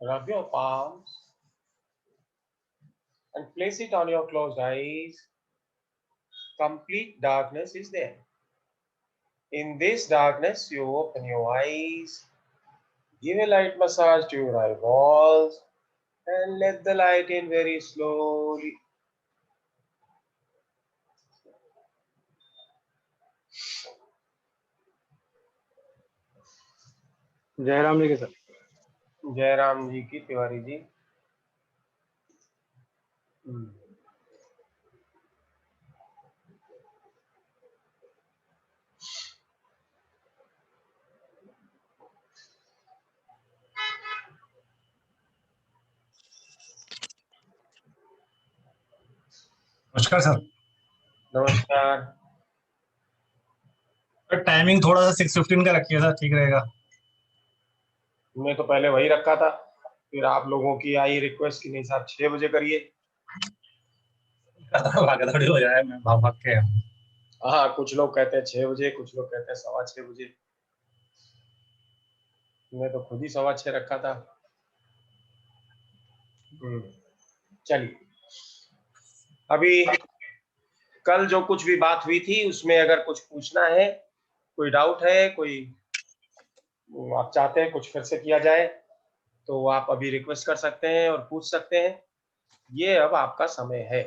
Rub your palms and place it on your closed eyes. Complete darkness is there. In this darkness, you open your eyes, give a light massage to your eyeballs, and let the light in very slowly. Jairam जी के sir. Jairam जी की तिवारी जी। नमस्कार sir. नमस्कार। Sir timing थोड़ा सा 6:15 का रखिए sir, ठीक रहेगा। मैं तो पहले वही रखा था, फिर आप लोगों की आई रिक्वेस्ट के हिसाब 6 बजे करिए। भागा थोड़ी हो जाए, मैं भाग भाग के। हाँ, कुछ लोग कहते हैं 6 बजे, कुछ लोग कहते हैं 6:15 बजे। मैं तो खुद ही 6:15 रखा था। चलिए, अभी कल जो कुछ भी बात हुई थी उसमें अगर कुछ पूछना है, कोई डाउट है, कोई आप चाहते हैं कुछ फिर से किया जाए, तो आप अभी रिक्वेस्ट कर सकते हैं और पूछ सकते हैं। ये अब आपका समय है।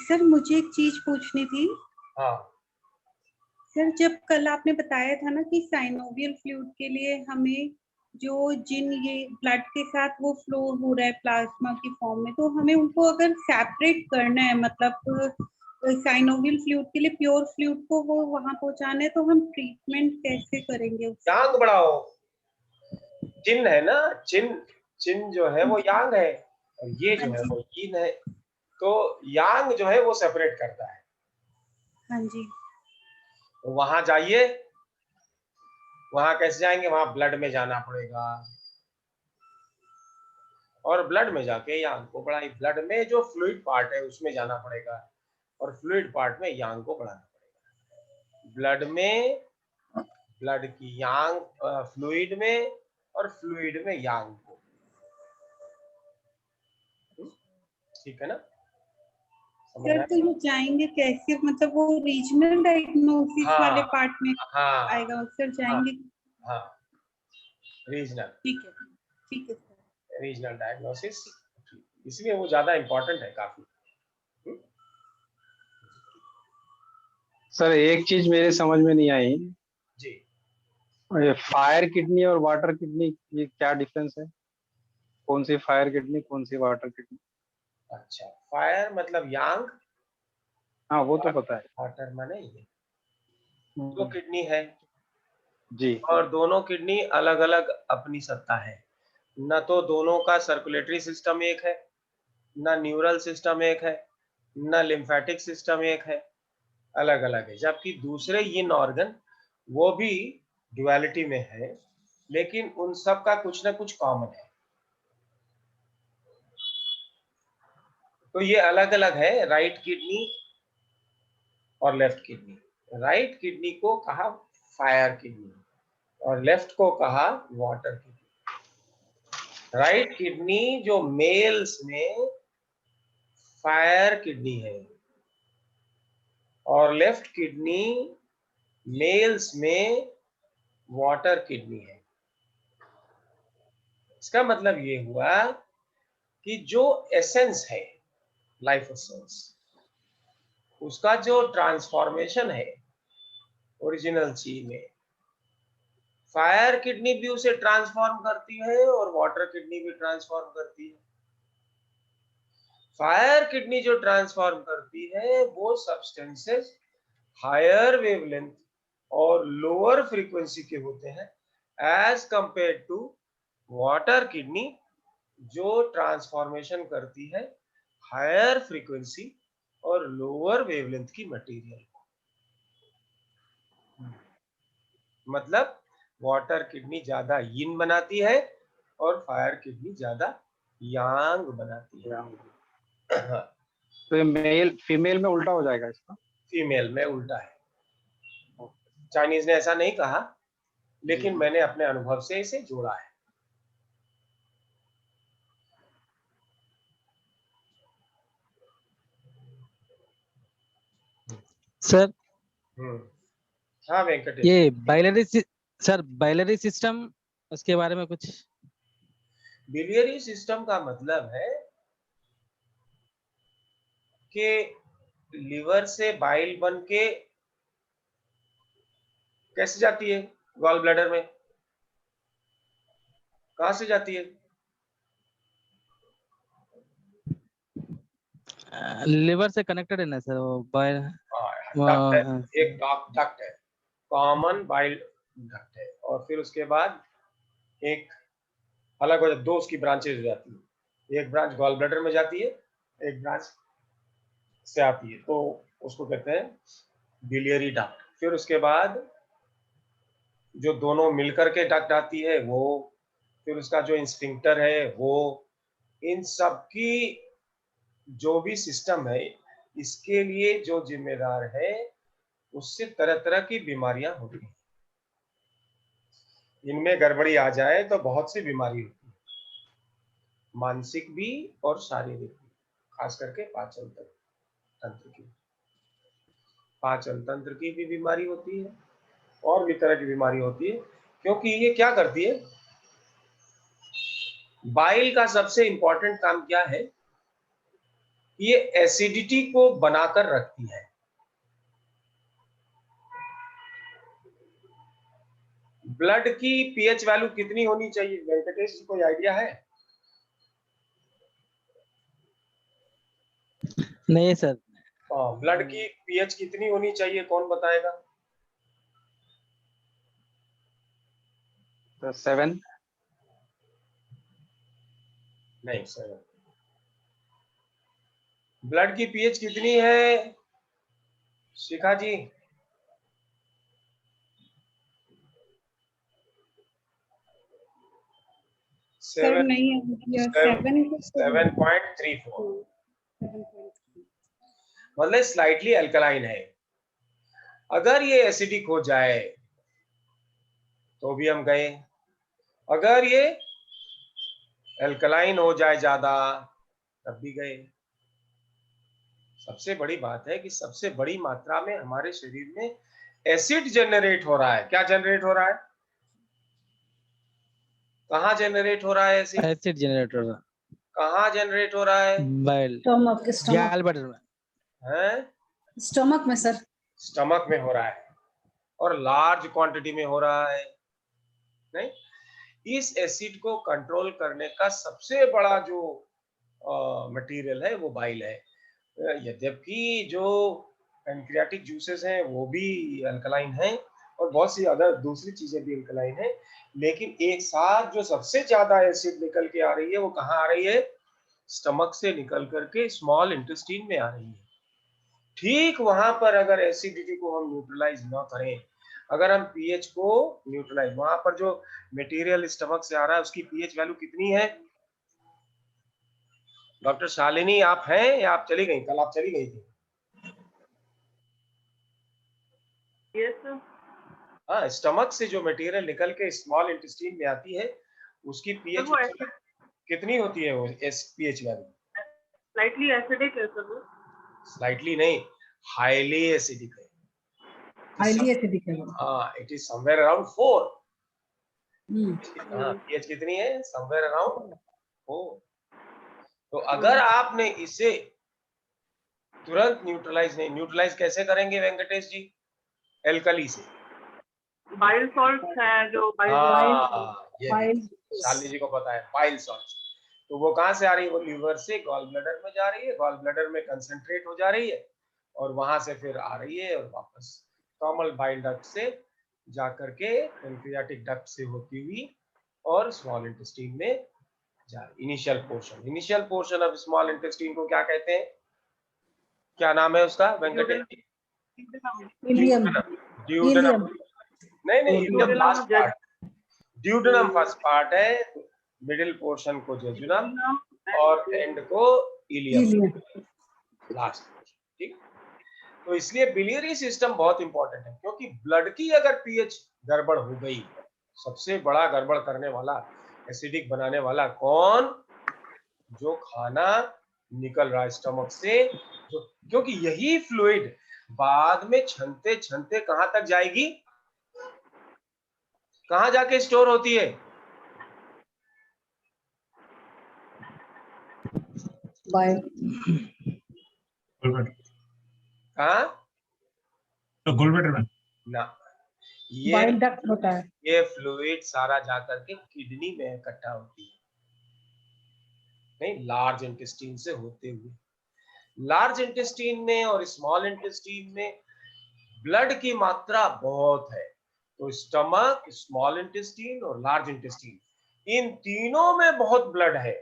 सर मुझे एक चीज पूछनी थी। हाँ सर, जब कल आपने बताया था ना कि साइनोवियल फ्लूइड के लिए हमें जो जिन ये ब्लड के साथ वो फ्लो हो रहा है प्लाज्मा की फॉर्म में, तो हमें उनको अगर सेपरेट करना है, मतलब साइनोवियल फ्लूइड के लिए प्योर फ्लूइड को वो वहां पहुंचाना है, तो हम ट्रीटमेंट कैसे करेंगे उसका? यांग बढ़ाओ। जिन है ना, जिन जो है वो यांग है और ये जो है वो यीन है। तो यांग जो है वो सेपरेट करता है। हाँ जी। तो वहां जाइए। वहां कैसे जाएंगे? वहां ब्लड में जाना पड़ेगा और ब्लड में जाके यांग को बढ़ाई। ब्लड में जो फ्लूइड पार्ट है उसमें जाना पड़ेगा और फ्लूइड पार्ट में यांग को बढ़ाना पड़ेगा। ब्लड में ब्लड की यांग, फ्लूइड में, और फ्लूइड में यांग को। ठीक है ना? सर तो ये जाएंगे कैसे, मतलब वो रीजनल डायग्नोसिस वाले पार्ट में आएगा सर? जाएंगे? हाँ, रीजनल। ठीक है सर। रीजनल डायग्नोसिस, इसलिए वो ज्यादा इम्पोर्टेंट है काफी। सर एक चीज मेरे समझ में नहीं आई जी। ये फायर किडनी और वाटर किडनी, ये क्या डिफरेंस है? कौन सी फायर किडनी, कौन सी वाटर किडनी? अच्छा, फायर मतलब यांग। हाँ वो तो पता है। वाटर माने ये दो किडनी है जी। और दोनों किडनी अलग अलग अपनी सत्ता है। न तो दोनों का सर्कुलेटरी सिस्टम एक है, न न्यूरल सिस्टम एक है, न लिम्फेटिक सिस्टम एक है, अलग अलग है। जबकि दूसरे यिन ऑर्गन वो भी ड्युअलिटी में है, लेकिन उन सब का कुछ ना कुछ कॉमन है। तो ये अलग अलग है, राइट किडनी और लेफ्ट किडनी। राइट किडनी को कहा फायर किडनी और लेफ्ट को कहा वाटर किडनी। राइट किडनी जो मेल्स में फायर किडनी है और लेफ्ट किडनी मेल्स में वाटर किडनी है। इसका मतलब ये हुआ कि जो एसेंस है, लाइफ एसेंस, उसका जो ट्रांसफॉर्मेशन है ओरिजिनल चीज में, फायर किडनी भी उसे ट्रांसफॉर्म करती है और वाटर किडनी भी ट्रांसफॉर्म करती है। फायर किडनी जो ट्रांसफॉर्म करती है वो सब्सटेंसेस हायर वेवलेंथ और लोअर फ्रीक्वेंसी के होते हैं as compared to water kidney जो ट्रांसफॉर्मेशन करती है हायर फ्रीक्वेंसी और लोअर वेवलेंथ की मटेरियल। मतलब वाटर किडनी ज्यादा यिन बनाती है और फायर किडनी ज्यादा यांग बनाती है। तो ये मेल फीमेल में उल्टा हो जाएगा इसका? फीमेल में उल्टा है। चाइनीज ने ऐसा नहीं कहा, लेकिन मैंने अपने अनुभव से इसे जोड़ा है। सर हाँ वेंकटेश। ये बाइलरी सिस्टम, उसके बारे में कुछ? बिलियरी सिस्टम का मतलब है कि लिवर से बाइल बन के कैसे जाती है गॉल ब्लैडर में? कहां से जाती है? लिवर से कनेक्टेड है ना सर वो बाइल? डक्ट है, एक डक्ट है, कॉमन बाइल डक्ट है, और फिर उसके बाद एक अलग हो जाती, दो उसकी ब्रांचेज हो जाती है। एक ब्रांच गॉल ब्लैडर में जाती है, एक ब्रांच से आती है, तो उसको कहते हैं बिलियरी डक्ट। फिर उसके बाद जो दोनों मिलकर के डक्ट आती है वो, फिर उसका जो इंस्फिंक्टर है वो, इन सब की जो भी सिस्टम है इसके लिए जो जिम्मेदार है, उससे तरह तरह की बीमारियां होती हैं। इनमें गड़बड़ी आ जाए तो बहुत सी बीमारी होती है, मानसिक भी और शारीरिक भी, खास करके पाचन तंत्र की। पाचन तंत्र की भी बीमारी होती है और भी तरह की बीमारी होती है, क्योंकि ये क्या करती है? बाइल का सबसे इंपॉर्टेंट काम क्या है? ये एसिडिटी को बनाकर रखती है। ब्लड की पीएच वैल्यू कितनी होनी चाहिए वेंकटेश जी, कोई आइडिया है? नहीं सर। ब्लड की पीएच कितनी होनी चाहिए, कौन बताएगा? तो 7? नहीं, 7। ब्लड की पीएच कितनी है शिखा जी? सर नहीं, 7.34, मतलब स्लाइटली अल्कलाइन है। अगर ये एसिडिक हो जाए तो भी हम गए, अगर ये अल्कलाइन हो जाए ज्यादा तब भी गए। सबसे बड़ी बात है कि सबसे बड़ी मात्रा में हमारे शरीर में एसिड जनरेट हो रहा है। क्या जनरेट हो रहा है? कहाँ जनरेट हो रहा है एसिड? एसिड जनरेटर कहाँ जनरेट हो रहा है? बाइल गैल ब्लैडर में हैं? स्टमक में सर। स्टमक में हो रहा है और लार्ज क्वांटिटी में हो रहा है। नहीं, इस एसिड को कंट्रोल करने का सबसे बड़ा जो मटेरियल है वो बाइल है। यद्यपि जो पैनक्रियाटिक जूसेस हैं वो भी अल्कलाइन हैं और बहुत सी अदर दूसरी चीजें भी अल्कलाइन हैं, लेकिन एक साथ जो सबसे ज्यादा एसिड निकल के आ रही है वो कहाँ आ रही है? स्टमक से निकल करके स्मॉल इंटेस्टाइन में आ रही है। ठीक वहां पर अगर एसिडिटी को हम न्यूट्रलाइज ना करें, अगर हम पीएच को न्यूट्रलाइज, वहां पर जो मटेरियल स्टमक से आ रहा है उसकी पीएच वैल्यू कितनी है? डॉक्टर शालिनी आप हैं या आप चली गई? कल आप चली गई थी। यस। हाँ, स्टमक से जो मटेरियल निकल के स्मॉल इंटेस्टाइन में आती है उसकी पीएच कितनी होती है? वो पीएच वैल्यू स्लाइटली एसिडिक है सर। स्लाइटली नहीं, हाईली एसिडिक है। हाईली एसिडिक है। हाँ, इट इज समवेयर अराउंड 4। हाँ, पीएच कितनी है? Somewhere around 4। तो अगर आपने इसे तुरंत न्यूट्रलाइज नहीं, न्यूट्रलाइज कैसे करेंगे वेंकटेश जी? एल्कली से। बाइल सॉल्ट है जो हाँ, ये शालिनी जी को पता है, बाइल सॉल्ट। तो वो कहाँ से आ रही है? वो लीवर से गॉल ब्लैडर में जा रही है, गॉल ब्लैडर में कंसंट्रेट हो जा रही है और वहां से फिर आ रही है और वापस स्टोमल बाइल डक्ट से जाकर के पैंक्रियाटिक डक्ट से होती हुई और स्मॉल इंटेस्टाइन में जा रही। Initial portion of small intestine को क्या कहते हैं? क्या नाम है उसका वेंकटेश जी? Ilium duodenum. नहीं नहीं, Duodenum first of part, duodenum first part है, मिडिल पोर्शन को जेजुनम और एंड को इलियम लास्ट। ठीक, तो इसलिए बिलियरी सिस्टम बहुत इंपॉर्टेंट है, क्योंकि ब्लड की अगर पीएच गड़बड़ हो गई, सबसे बड़ा गड़बड़ करने वाला, एसिडिक बनाने वाला कौन? जो खाना निकल रहा है स्टमक से, जो, क्योंकि यही फ्लूइड बाद में छनते छनते कहां तक जाएगी? कहां जाके स्टोर होती है? बाइल कहां? तो गुलब्लैडर में ना, बाइल डक्ट होता है। ये फ्लूइड सारा जाकर के किडनी में इकट्ठा होती है, नहीं, लार्ज इंटेस्टाइन से होते हुए। लार्ज इंटेस्टाइन में और स्मॉल इंटेस्टाइन में ब्लड की मात्रा बहुत है, तो स्टमक, स्मॉल इंटेस्टाइन और लार्ज इंटेस्टाइन, इन तीनों में बहुत ब्लड है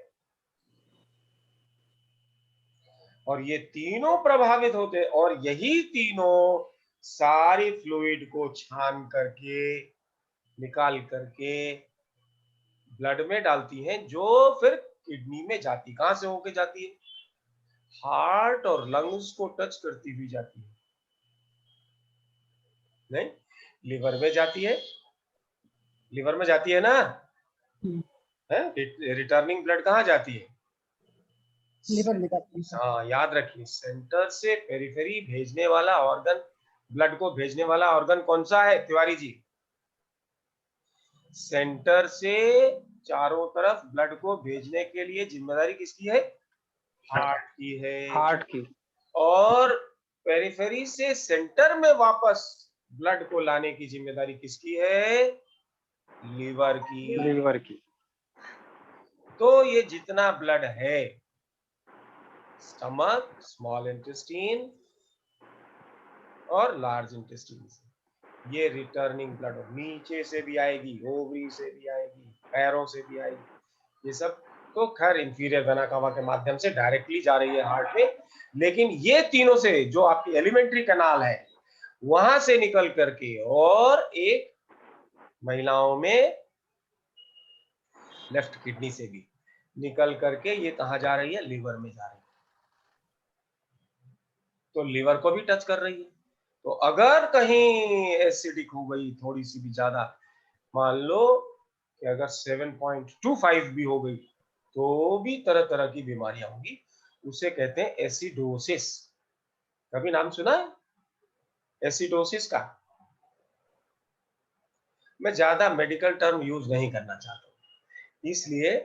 और ये तीनों प्रभावित होते हैं और यही तीनों सारी फ्लूइड को छान करके निकाल करके ब्लड में डालती हैं, जो फिर किडनी में जाती। कहां से होके जाती है? हार्ट और लंग्स को टच करती हुई जाती है, नहीं, लिवर में जाती है, लिवर में जाती है ना, है? रिटर्निंग ब्लड कहाँ जाती है? लिवर में जाती है। हाँ, याद रखिए, सेंटर से पेरिफेरी भेजने वाला ऑर्गन, ब्लड को भेजने वाला ऑर्गन कौन सा है तिवारी जी? सेंटर से चारों तरफ ब्लड को भेजने के लिए जिम्मेदारी किसकी है? हार्ट की है। हार्ट की। और पेरिफेरी से सेंटर में वापस ब्लड को लाने की जिम्मेदारी किसकी है? लीवर की। लीवर की। तो ये जितना ब्लड है, स्टमक, स्मॉल इंटेस्टाइन और लार्ज इंटेस्टाइन से, ये रिटर्निंग ब्लड नीचे से भी आएगी, ओवरी से भी आएगी, पैरों से भी आएगी, ये सब तो खैर इंफीरियर वेना कावा के माध्यम से डायरेक्टली जा रही है हार्ट में, लेकिन ये तीनों से, जो आपकी एलिमेंट्री कैनाल है, वहां से निकल करके और एक महिलाओं में लेफ्ट किडनी से भी निकल करके ये कहां जा रही है? लिवर में जा रही है, तो लिवर को भी टच कर रही है। तो अगर कहीं एसिडिक हो गई थोड़ी सी भी ज्यादा, मान लो कि अगर 7.25 भी हो गई, तो भी तरह तरह की बीमारियां होंगी, उसे कहते हैं एसिडोसिस। कभी नाम सुना है एसिडोसिस का? मैं ज्यादा मेडिकल टर्म यूज नहीं करना चाहता हूं, इसलिए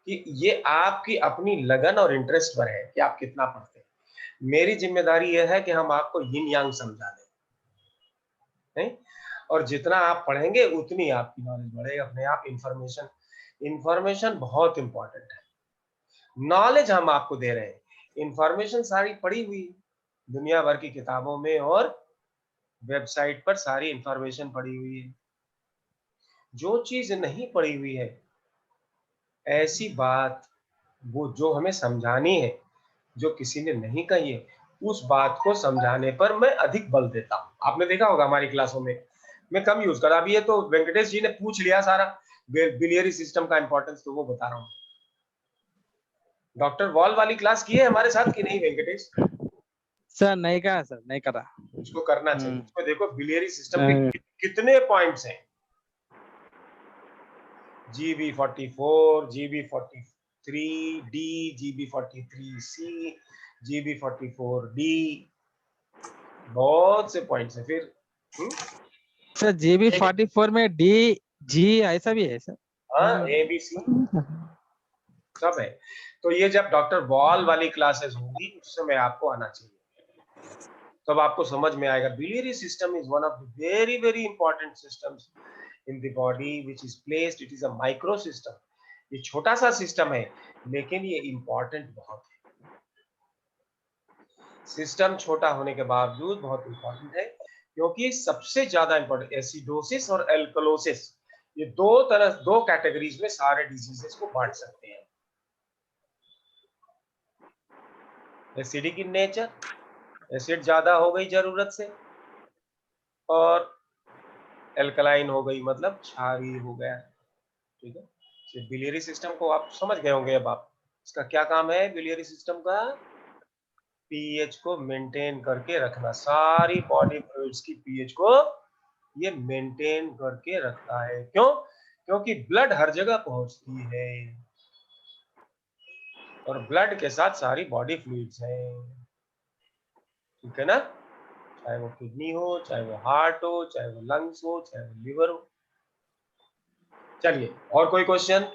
कि ये आपकी अपनी लगन और इंटरेस्ट पर है कि आप कितना पढ़ते हैं। मेरी जिम्मेदारी यह है कि हम आपको यिन यांग समझा दें, नहीं? और जितना आप पढ़ेंगे उतनी आपकी नॉलेज बढ़ेगी अपने आप। इंफॉर्मेशन बहुत इंपॉर्टेंट है। नॉलेज हम आपको दे रहे हैं, इंफॉर्मेशन सारी पड़ी हुई दुनिया भर की किताबों में और वेबसाइट पर सारी इंफॉर्मेशन पड़ी हुई है। जो चीज नहीं पड़ी हुई है, ऐसी बात वो जो हमें समझानी है, जो किसी ने नहीं कही है, उस बात को समझाने पर मैं अधिक बल देता हूं। आपने देखा होगा हमारी क्लासों में मैं कम यूज करा। अभी ये तो वेंकटेश जी ने पूछ लिया सारा बिलियरी सिस्टम का इंपॉर्टेंस, तो वो बता रहा हूँ। डॉक्टर वॉल वाली क्लास की है हमारे साथ कि नहीं वेंकटेश? सर नहीं करा, सर नहीं करा। उसको करना चाहिए। उसको देखो बिलियरी सिस्टम के कितने पॉइंट्स हैं, GB44, GB43D, GB43C, GB44D, बहुत से पॉइंट्स हैं। फिर सर GB44 में D G ऐसा भी है सर? हाँ, ABC सब है। तो ये जब डॉक्टर वॉल वाली क्लासेस होंगी उस समय आपको आना चाहिए, तब आपको समझ में आएगा। Biliary system is one of the very very important systems in the body which is placed, it is a micro system, ये छोटा सा सिस्टम है लेकिन ये इंपॉर्टेंट बहुत है। सिस्टम छोटा होने के बावजूद बहुत इंपॉर्टेंट है, क्योंकि सबसे ज्यादा इंपॉर्टेंट एसिडोसिस और एल्कलोसिस, ये दो कैटेगरीज में सारे डिजीजेस को बांट सकते हैं। एसिडिक इन नेचर, एसिड ज्यादा हो गई जरूरत से, और एल्कलाइन हो गई मतलब क्षारीय हो गया। ठीक है, बिलियरी सिस्टम को आप समझ गए होंगे। अब आप इसका क्या काम है, बिलियरी सिस्टम का पीएच को मेंटेन करके रखना। सारी बॉडी फ्लूइड्स की पीएच को ये मेंटेन करके रखता है। क्यों? क्योंकि ब्लड हर जगह पहुंचती है और ब्लड के साथ सारी बॉडी फ्लूइड्स हैं। ठीक है ना, चाहे वो किडनी हो, चाहे वो हार्ट हो, चाहे वो लंग्स हो, चाहे वो लिवर हो। चलिए, और कोई क्वेश्चन,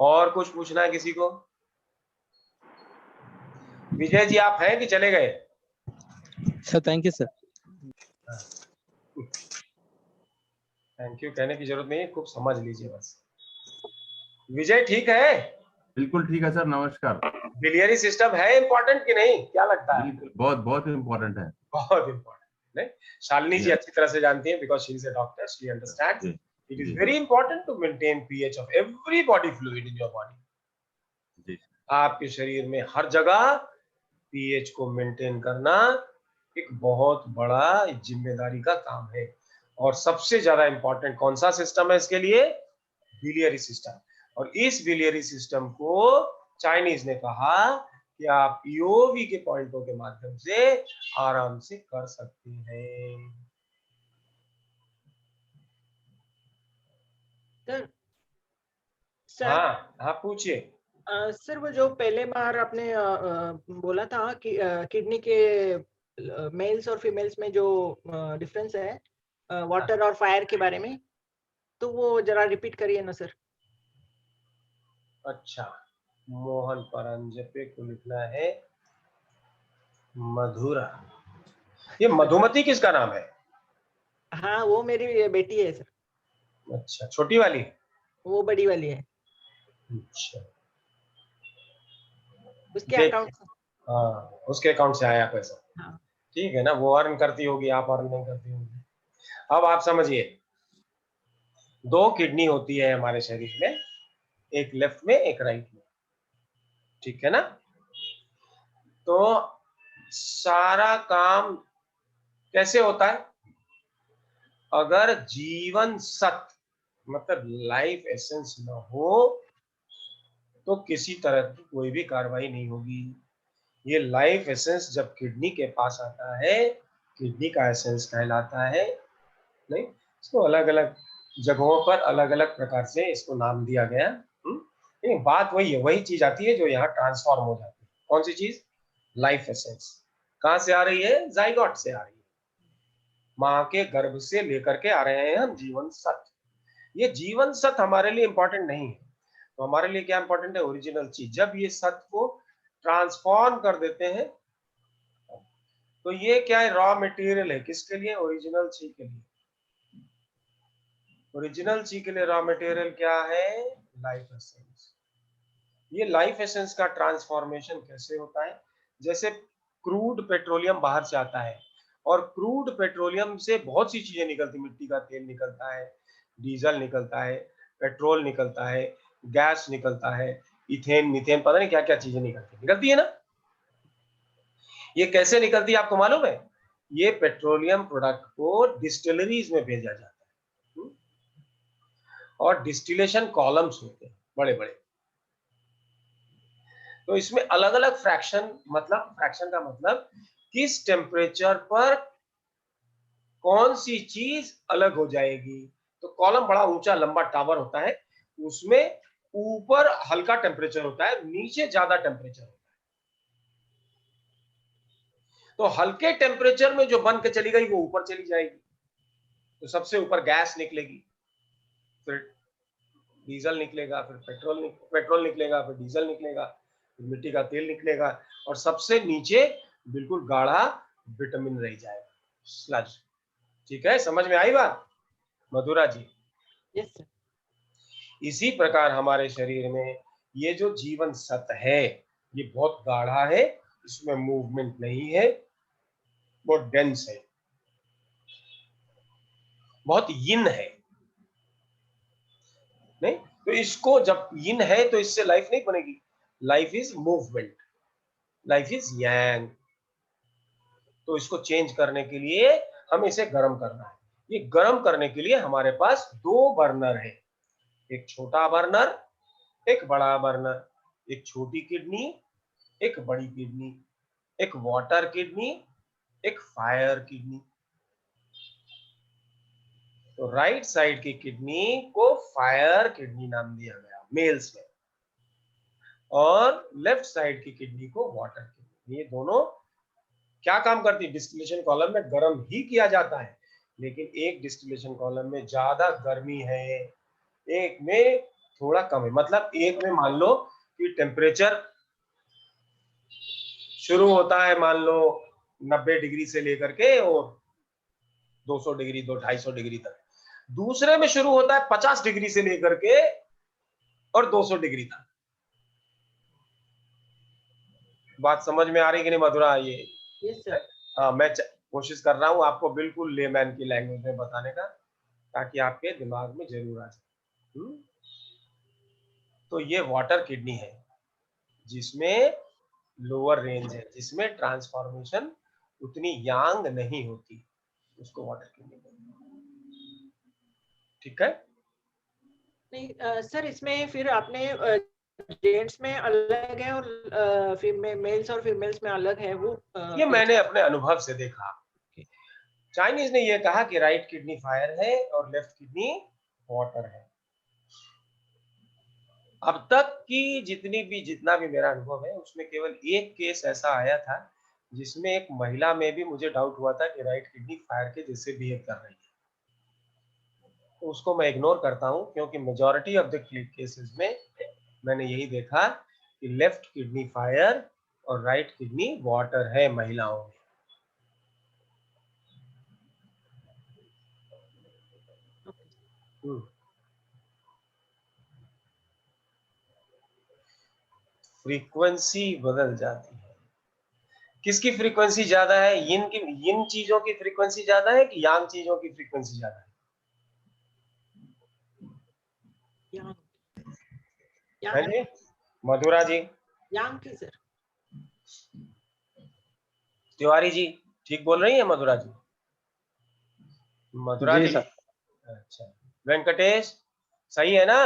और कुछ पूछना है किसी को? विजय जी आप हैं कि चले गए? Sir thank you sir. Thank you कहने की जरूरत नहीं है, खूब समझ लीजिए बस। विजय ठीक है? बिल्कुल ठीक है सर, नमस्कार। बिलियरी सिस्टम है इंपॉर्टेंट कि नहीं, क्या लगता है? बिल्कुल, बहुत बहुत इम्पोर्टेंट है। बहुत इंपॉर्टेंट है। शालिनी जी Yeah. अच्छी तरह से जानती हैं, because she is a doctor, she understands जी, इट इज जी। Very important to maintain pH of every body fluid in your body. जी। आपके शरीर में हर जगह पीएच को मेंटेन करना एक बहुत बड़ा जिम्मेदारी का काम है। और सबसे ज्यादा इंपॉर्टेंट कौन सा सिस्टम है इसके लिए? Biliary system. और इस बिलियरी सिस्टम को चाइनीज ने कहा कि आप ईओवी के पॉइंटों के माध्यम से आराम से कर सकते हैं। सर सर हाँ हाँ पूछिए। सर वो जो पहले बार आपने बोला था कि किडनी के मेल्स और फीमेल्स में जो डिफरेंस है वाटर और फायर के बारे में, तो वो जरा रिपीट करिए ना सर। अच्छा, मोहन परंजपे को लिखना है मधुरा। ये मधुमती किसका नाम है? हाँ वो मेरी बेटी है सर। अच्छा, छोटी वाली? वो बड़ी वाली है। अच्छा, उसके देख, अकाउंट। हाँ उसके अकाउंट से आया पैसा। हाँ ठीक है ना, वो अर्न करती होगी, आप अर्न नहीं करती होगी। अब आप समझिए, दो किडनी होती है हमारे शरीर में, एक लेफ्ट में एक राइट में। ठीक है ना, तो सारा काम कैसे होता है? अगर जीवन सत्व मतलब लाइफ एसेंस न हो तो किसी तरह की कोई भी कार्रवाई नहीं होगी। ये लाइफ एसेंस जब किडनी के पास आता है, किडनी का एसेंस कहलाता है। नहीं, इसको अलग अलग जगहों पर अलग अलग प्रकार से इसको नाम दिया गया। लेकिन बात वही है, वही चीज आती है जो यहाँ ट्रांसफॉर्म हो जाती है। कौन सी चीज? Life essence. कहाँ से आ रही है? जाइगोट से आ रही है, माँ के गर्भ से लेकर के आ रहे हैं हम जीवन सत्व। ये जीवन सत्व हमारे लिए इंपॉर्टेंट नहीं है, तो हमारे लिए क्या इंपॉर्टेंट है? ओरिजिनल चीज। जब ये सत्व को ट्रांसफॉर्म कर देते हैं तो ये क्या है? रॉ मटेरियल है किसके लिए? ओरिजिनल ची के लिए। ओरिजिनल ची के लिए रॉ मटेरियल क्या है? Life essence. ये लाइफ एसेंस का ट्रांसफॉर्मेशन कैसे होता है? जैसे क्रूड पेट्रोलियम बाहर से आता है, और क्रूड पेट्रोलियम से बहुत सी चीजें निकलती, मिट्टी का तेल निकलता है, डीजल निकलता है, पेट्रोल निकलता है, गैस निकलता है, इथेन मीथेन, पता नहीं क्या क्या चीजें निकलती है ना। ये कैसे निकलती है आपको मालूम है? ये पेट्रोलियम प्रोडक्ट को डिस्टिलरीज में भेजा जाता है, और डिस्टिलेशन कॉलम्स होते हैं बड़े बड़े। तो इसमें अलग अलग फ्रैक्शन का मतलब किस टेम्परेचर पर कौन सी चीज अलग हो जाएगी। तो कॉलम बड़ा ऊंचा लंबा टावर होता है, उसमें ऊपर हल्का टेम्परेचर होता है, नीचे ज्यादा टेम्परेचर होता है। तो हल्के टेम्परेचर में जो बन के चली गई वो ऊपर चली जाएगी, तो सबसे ऊपर गैस निकलेगी, फिर डीजल निकलेगा, फिर पेट्रोल निकलेगा, फिर डीजल निकलेगा, फिर मिट्टी का तेल निकलेगा, और सबसे नीचे बिल्कुल गाढ़ा विटामिन रह जाएगा, स्लज। ठीक है, समझ में आई बात मधुरा जी? Yes sir. इसी प्रकार हमारे शरीर में ये जो जीवन सत्व है ये बहुत गाढ़ा है, इसमें मूवमेंट नहीं है, बहुत डेंस है, बहुत यिन है। नहीं तो इसको जब यिन है तो इससे लाइफ नहीं बनेगी। Life is movement, life is yang. तो इसको चेंज करने के लिए हमें इसे गर्म करना है। ये गर्म करने के लिए हमारे पास 2 बर्नर है, एक छोटा बर्नर, एक बड़ा बर्नर, एक छोटी किडनी, एक बड़ी किडनी, एक वाटर किडनी, एक फायर किडनी। तो राइट साइड की किडनी को फायर किडनी नाम दिया गया मेल्स में, और लेफ्ट साइड की किडनी को वाटर किडनी। ये दोनों क्या काम करती है? डिस्टिलेशन कॉलम में गर्म ही किया जाता है, लेकिन एक डिस्टिलेशन कॉलम में ज्यादा गर्मी है, एक में थोड़ा कम है। मतलब एक में मान लो कि टेम्परेचर शुरू होता है मान लो 90 डिग्री से लेकर के और 200 डिग्री 250 डिग्री तक। दूसरे में शुरू होता है 50 डिग्री से लेकर के और 200 डिग्री तक। बात समझ में आ रही कि नहीं मधुरा? ये यस सर। हाँ, मैं कोशिश कर रहा हूँ आपको बिल्कुल लेमैन की लैंग्वेज में बताने का, ताकि आपके दिमाग में जरूर आ जाए। तो ये वाटर किडनी है जिसमें लोअर रेंज है, जिसमें ट्रांसफॉर्मेशन उतनी यांग नहीं होती, उसको वाटर किडनी कहते हैं। ठीक है? नहीं सर, इसमें फिर आपने जेंट्स में अलग है और मेल्स और फीमेल्स में अलग है वो ये मैंने अपने अनुभव से देखा। चाइनीज ने ये कहा कि राइट किडनी फायर है और लेफ्ट किडनी वाटर है। अब तक की जितना भी मेरा अनुभव है उसमें केवल एक केस ऐसा आया था जिसमें एक महिला में भी मुझे डाउट हुआ था कि राइट किडनी फायर के जैसे बिहेव कर रही है। तो उसको मैं इग्नोर करता हूं, क्योंकि मेजॉरिटी ऑफ द केसेस में मैंने यही देखा कि लेफ्ट किडनी फायर और राइट किडनी वाटर है महिलाओं में। फ्रीक्वेंसी बदल जाती है। किसकी फ्रीक्वेंसी ज्यादा है? यिन चीजों की फ्रीक्वेंसी ज्यादा है कि यांग चीजों की फ्रीक्वेंसी ज्यादा है? है जी मधुरा जी? यांग की सर। तिवारी जी ठीक बोल रही है मधुरा जी? मधुरा जी सर। अच्छा, वेंकटेश सही है ना?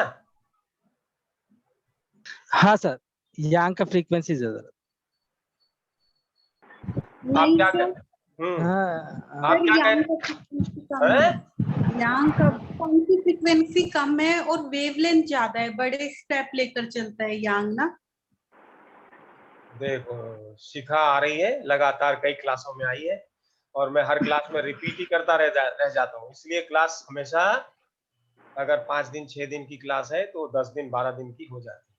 हाँ सर, यांग का फ्रीक्वेंसी ज्यादा। आप नहीं क्या सर, आप क्या यांग कह का फ्रीक्वेंसी कम है। यांग का कौन सी फ्रीक्वेंसी कम है और वेवलेंथ ज्यादा है, बड़े स्टेप लेकर चलता है यांग ना। देखो शिखा आ रही है, लगातार कई क्लासों में आई है और मैं हर क्लास में रिपीट ही करता रह जाता हूँ। इसलिए क्लास हमेशा अगर 5 दिन 6 दिन की क्लास है तो 10 दिन 12 दिन की हो जाती है।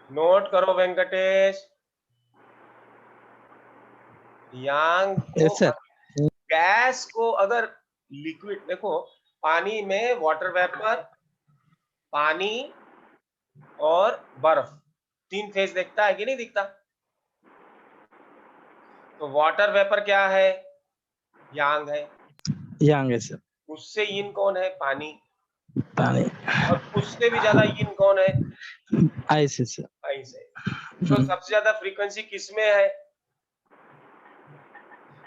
नोट करो वेंकटेश, यांग यस सर। गैस को अगर लिक्विड, देखो पानी में वाटर वेपर, पानी और बर्फ 3 फेज दिखता है कि नहीं दिखता? तो वाटर वेपर क्या है? यांग है। यांग है सर। उससे यिन कौन है? पानी। पानी। और उससे भी ज्यादा यिन कौन है? आइस है सर। आइस है। तो सबसे ज्यादा फ्रीक्वेंसी किसमें है?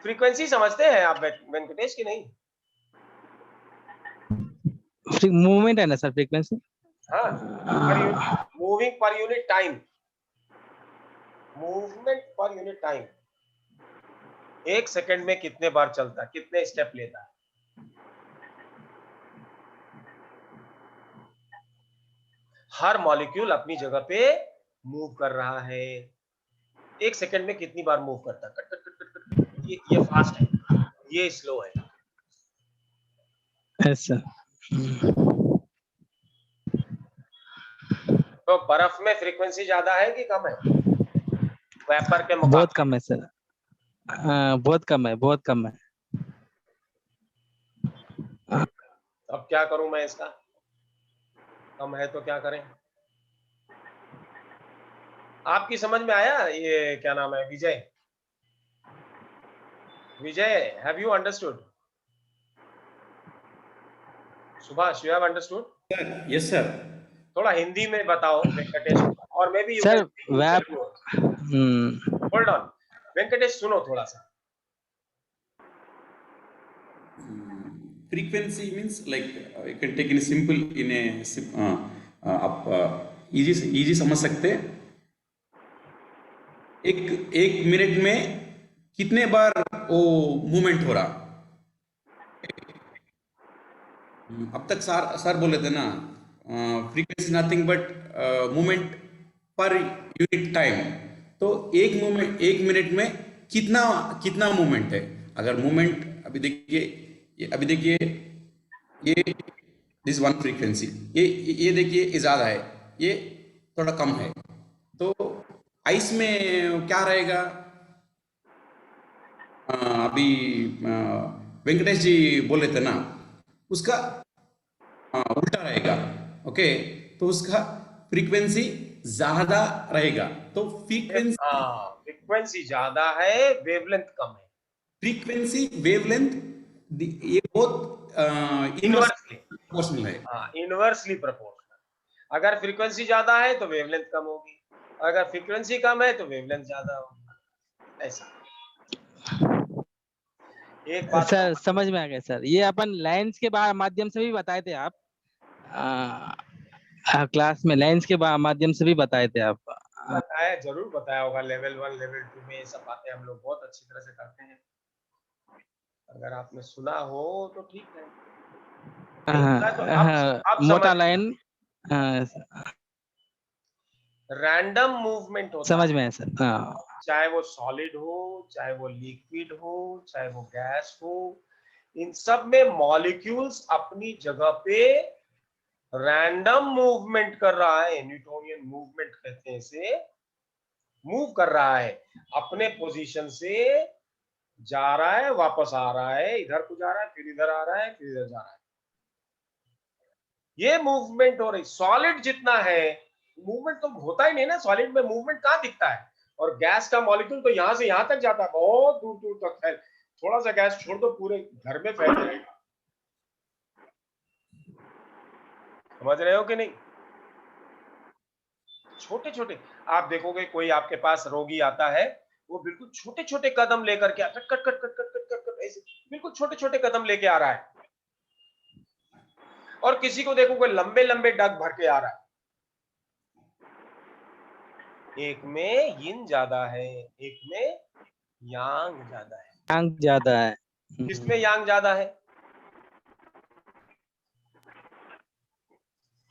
फ्रीक्वेंसी समझते हैं आप वेंकटेश की नहीं? मूवमेंट है ना सर फ्रीक्वेंसी? हाँ, moving per unit time, movement per unit time. 1 second में कितने बार चलता है, कितने स्टेप लेता है? हर मॉलिक्यूल अपनी जगह पे मूव कर रहा है। 1 सेकंड में कितनी बार मूव करता है? Cut cut cut cut cut. ये फास्ट है, ये स्लो है। ऐसा। तो बर्फ में फ्रीक्वेंसी ज्यादा है कि कम है वेपर के मुकाबले? बहुत कम है सर। बहुत कम है, बहुत कम है। अब अब क्या करूं मैं इसका? कम है तो क्या करें? आपकी समझ में आया? ये क्या नाम है, Vijay? Vijay, have you understood? Subhash, you have understood? Yes sir. थोड़ा हिंदी में बताओ वेंकटेश को, और मैं भी sir web hold on Venkatesh, सुनो थोड़ा सा। Frequency means like you can take in simple in a आप इजी समझ सकते हैं। एक मिनट में कितने बार वो मूवमेंट हो रहा। अब तक सर बोले थे ना, frequency nothing but movement per unit time. तो एक मिनट में कितना मूवमेंट है। अगर मूवमेंट अभी देखिए ये दिस वन फ्रीक्वेंसी, ये देखिए ये ज्यादा है, ये थोड़ा कम है। तो आइस में क्या रहेगा? अभी वेंकटेश जी बोले थे ना, उसका उल्टा रहेगा। ओके, तो उसका फ्रीक्वेंसी ज्यादा रहेगा। तो फ्रीक्वेंसी ज्यादा है, वेवलेंथ कम है। फ्रीक्वेंसी वेवलेंथ ये बहुत इनवर्सली प्रोपोर्शनल है। Inversely proportional. अगर फ्रीक्वेंसी ज्यादा है तो वेवलेंथ कम होगी, अगर फ्रीक्वेंसी कम है तो वेवलेंथ ज्यादा होगी। ऐसा एक बात सर समझ में आ गया सर। ये अपन लाइंस के माध्यम से भी बताए थे आप क्लास में, लाइंस के माध्यम से भी बताए थे आप। बताया, जरूर बताया होगा। लेवल 1 लेवल 2 में ये सब बातें हम लोग बहुत अच्छी तरह से करते हैं। अगर आपने सुना हो तो ठीक है। तो मोटा लाइन रैंडम मूवमेंट होता समझ है। में है सर। चाहे वो सॉलिड हो, चाहे वो लिक्विड हो, चाहे वो गैस हो, इन सब में मॉलिक्यूल्स अपनी जगह पे रैंडम मूवमेंट कर रहा है। न्यूटोनियन मूवमेंट कहते हैं इसे। मूव कर रहा है, अपने पोजीशन से जा रहा है, वापस आ रहा है, इधर को जा रहा है, फिर इधर आ रहा है, फिर इधर जा रहा है। ये मूवमेंट हो रही। सॉलिड जितना है मूवमेंट तो होता ही नहीं ना। सॉलिड में मूवमेंट कहाँ दिखता है? और गैस का मॉलिक्यूल तो यहां से यहां तक जाता है, बहुत दूर दूर तक फैल। थोड़ा सा गैस छोड़ दो, पूरे घर में फैल जाएगा। समझ रहे हो कि नहीं? छोटे छोटे आप देखोगे, कोई आपके पास रोगी आता है, वो बिल्कुल छोटे छोटे कदम लेकर के cut cut cut cut cut cut cut cut ऐसे बिल्कुल छोटे छोटे कदम लेके आ रहा है। और किसी को देखोगे लंबे लंबे डग भर के आ रहा है। एक में यिन ज्यादा है, एक में यांग ज्यादा है। यांग ज्यादा है। किसमें यांग ज्यादा है?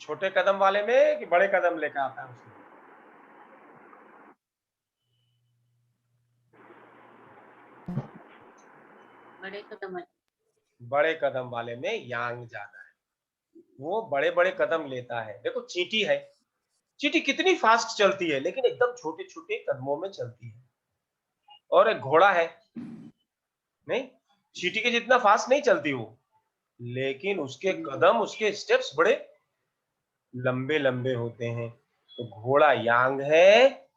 छोटे कदम वाले में कि बड़े कदम लेकर आता है उसमें? बड़े कदम वाले में यांग ज्यादा है, वो बड़े बड़े कदम लेता है। देखो चींटी है, चींटी कितनी फास्ट चलती है, लेकिन एकदम छोटे छोटे कदमों में चलती है। और एक घोड़ा है, नहीं चींटी के जितना फास्ट नहीं चलती वो, लेकिन उसके कदम, उसके स्टेप्स बड़े लंबे लंबे होते हैं। तो घोड़ा यांग है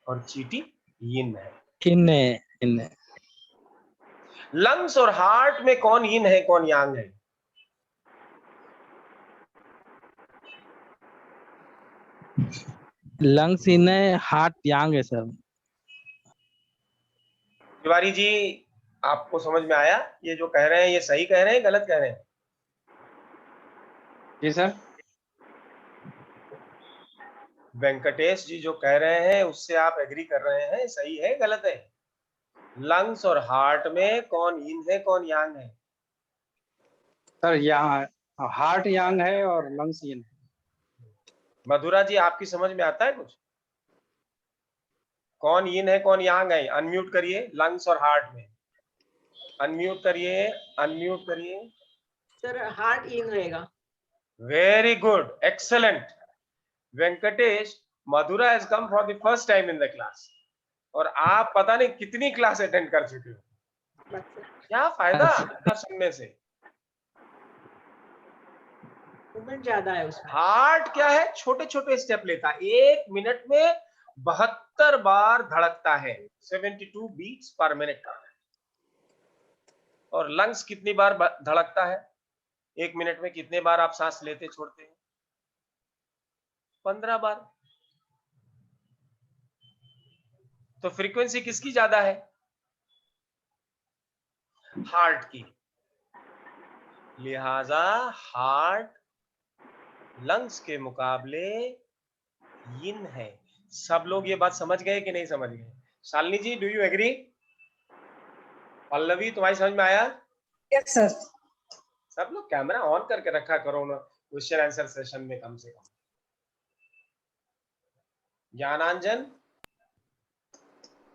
और चींटी यिन है। इन लंग्स और हार्ट में कौन यिन है, कौन यांग है? लंग्स इन है, हार्ट यांग है सर। तिवारी जी, आपको समझ में आया? ये जो कह रहे हैं ये सही कह रहे हैं, गलत कह रहे हैं? जी सर। वेंकटेश जी जो कह रहे हैं उससे आप एग्री कर रहे हैं, सही है गलत है? लंग्स और हार्ट में कौन यिन है, कौन यांग है? सर यहाँ हार्ट यांग है और लंग्स यिन है। मधुरा जी, आपकी समझ में आता है कुछ? कौन यिन है, कौन यांग है? अनम्यूट करिए। लंग्स और हार्ट में अनम्यूट करिए, अनम्यूट करिए। सर हार्ट इन रहेगा। Very good, excellent. Venkatesh, Mathura has come for the first time in the class, और आप पता नहीं कितनी क्लास अटेंड कर चुके हो। क्या फायदा आपका सुनने से? मूवमेंट ज्यादा है उसमें। हार्ट क्या है, छोटे छोटे स्टेप लेता है, 1 मिनट में 72 बार धड़कता है, 72 बीट्स पर मिनट। और लंग्स कितनी बार धड़कता है, 1 मिनट में कितने बार आप सांस लेते छोड़ते हैं? 15 बार। तो फ्रीक्वेंसी किसकी ज्यादा है? हार्ट की। लिहाजा हार्ट लंग्स के मुकाबले यिन है। सब लोग ये बात समझ गए कि नहीं समझ गए? शालिनी जी, डू यू एग्री? पल्लवी, तुम्हारी समझ में आया? Yes sir. सब लोग कैमरा ऑन करके रखा करो ना क्वेश्चन आंसर सेशन में कम से कम। ज्ञानांजन,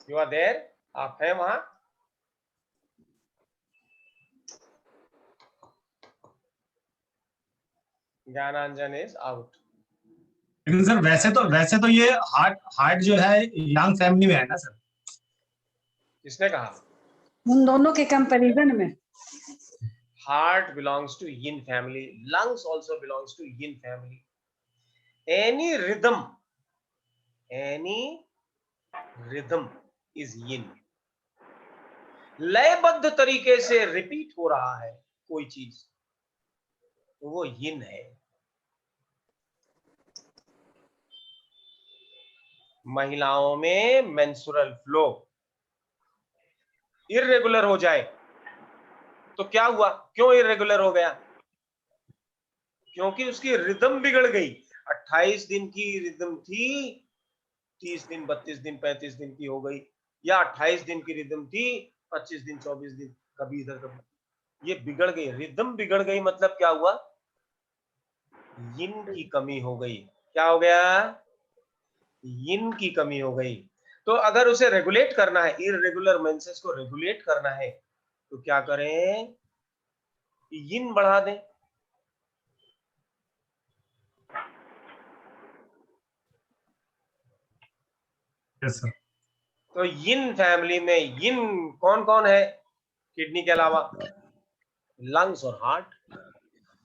यू आर देयर? आप हैं वहां? ज्ञानांजन इज आउट। लेकिन सर वैसे तो ये हार्ट जो है यांग फैमिली में है ना सर? किसने कहा? उन दोनों के कंपैरिजन में Heart belongs to yin family. Lungs also belongs to yin family. Any rhythm is yin. लयबद्ध तरीके से रिपीट हो रहा है कोई चीज, वो yin है। महिलाओं में मेंस्ट्रुअल फ्लो इर्रेगुलर हो जाए तो क्या हुआ? क्यों इर्रेगुलर हो गया? क्योंकि उसकी रिदम बिगड़ गई। 28 दिन की रिदम थी, 30 दिन, 32 दिन, 35 दिन की हो गई, या 28 दिन की रिदम थी, 25 दिन, 24 दिन, कभी इधर कभी, ये बिगड़ गई। रिदम बिगड़ गई मतलब क्या हुआ? यिन की कमी हो गई। क्या हो गया? यिन की कमी हो गई। तो अगर उसे रेगुलेट करना है, इररेगुलर मेंसेस को रेगुलेट करना है, तो क्या करें? यिन बढ़ा दें। Yes sir. तो यिन फैमिली में यिन कौन कौन है किडनी के अलावा? लंग्स और हार्ट।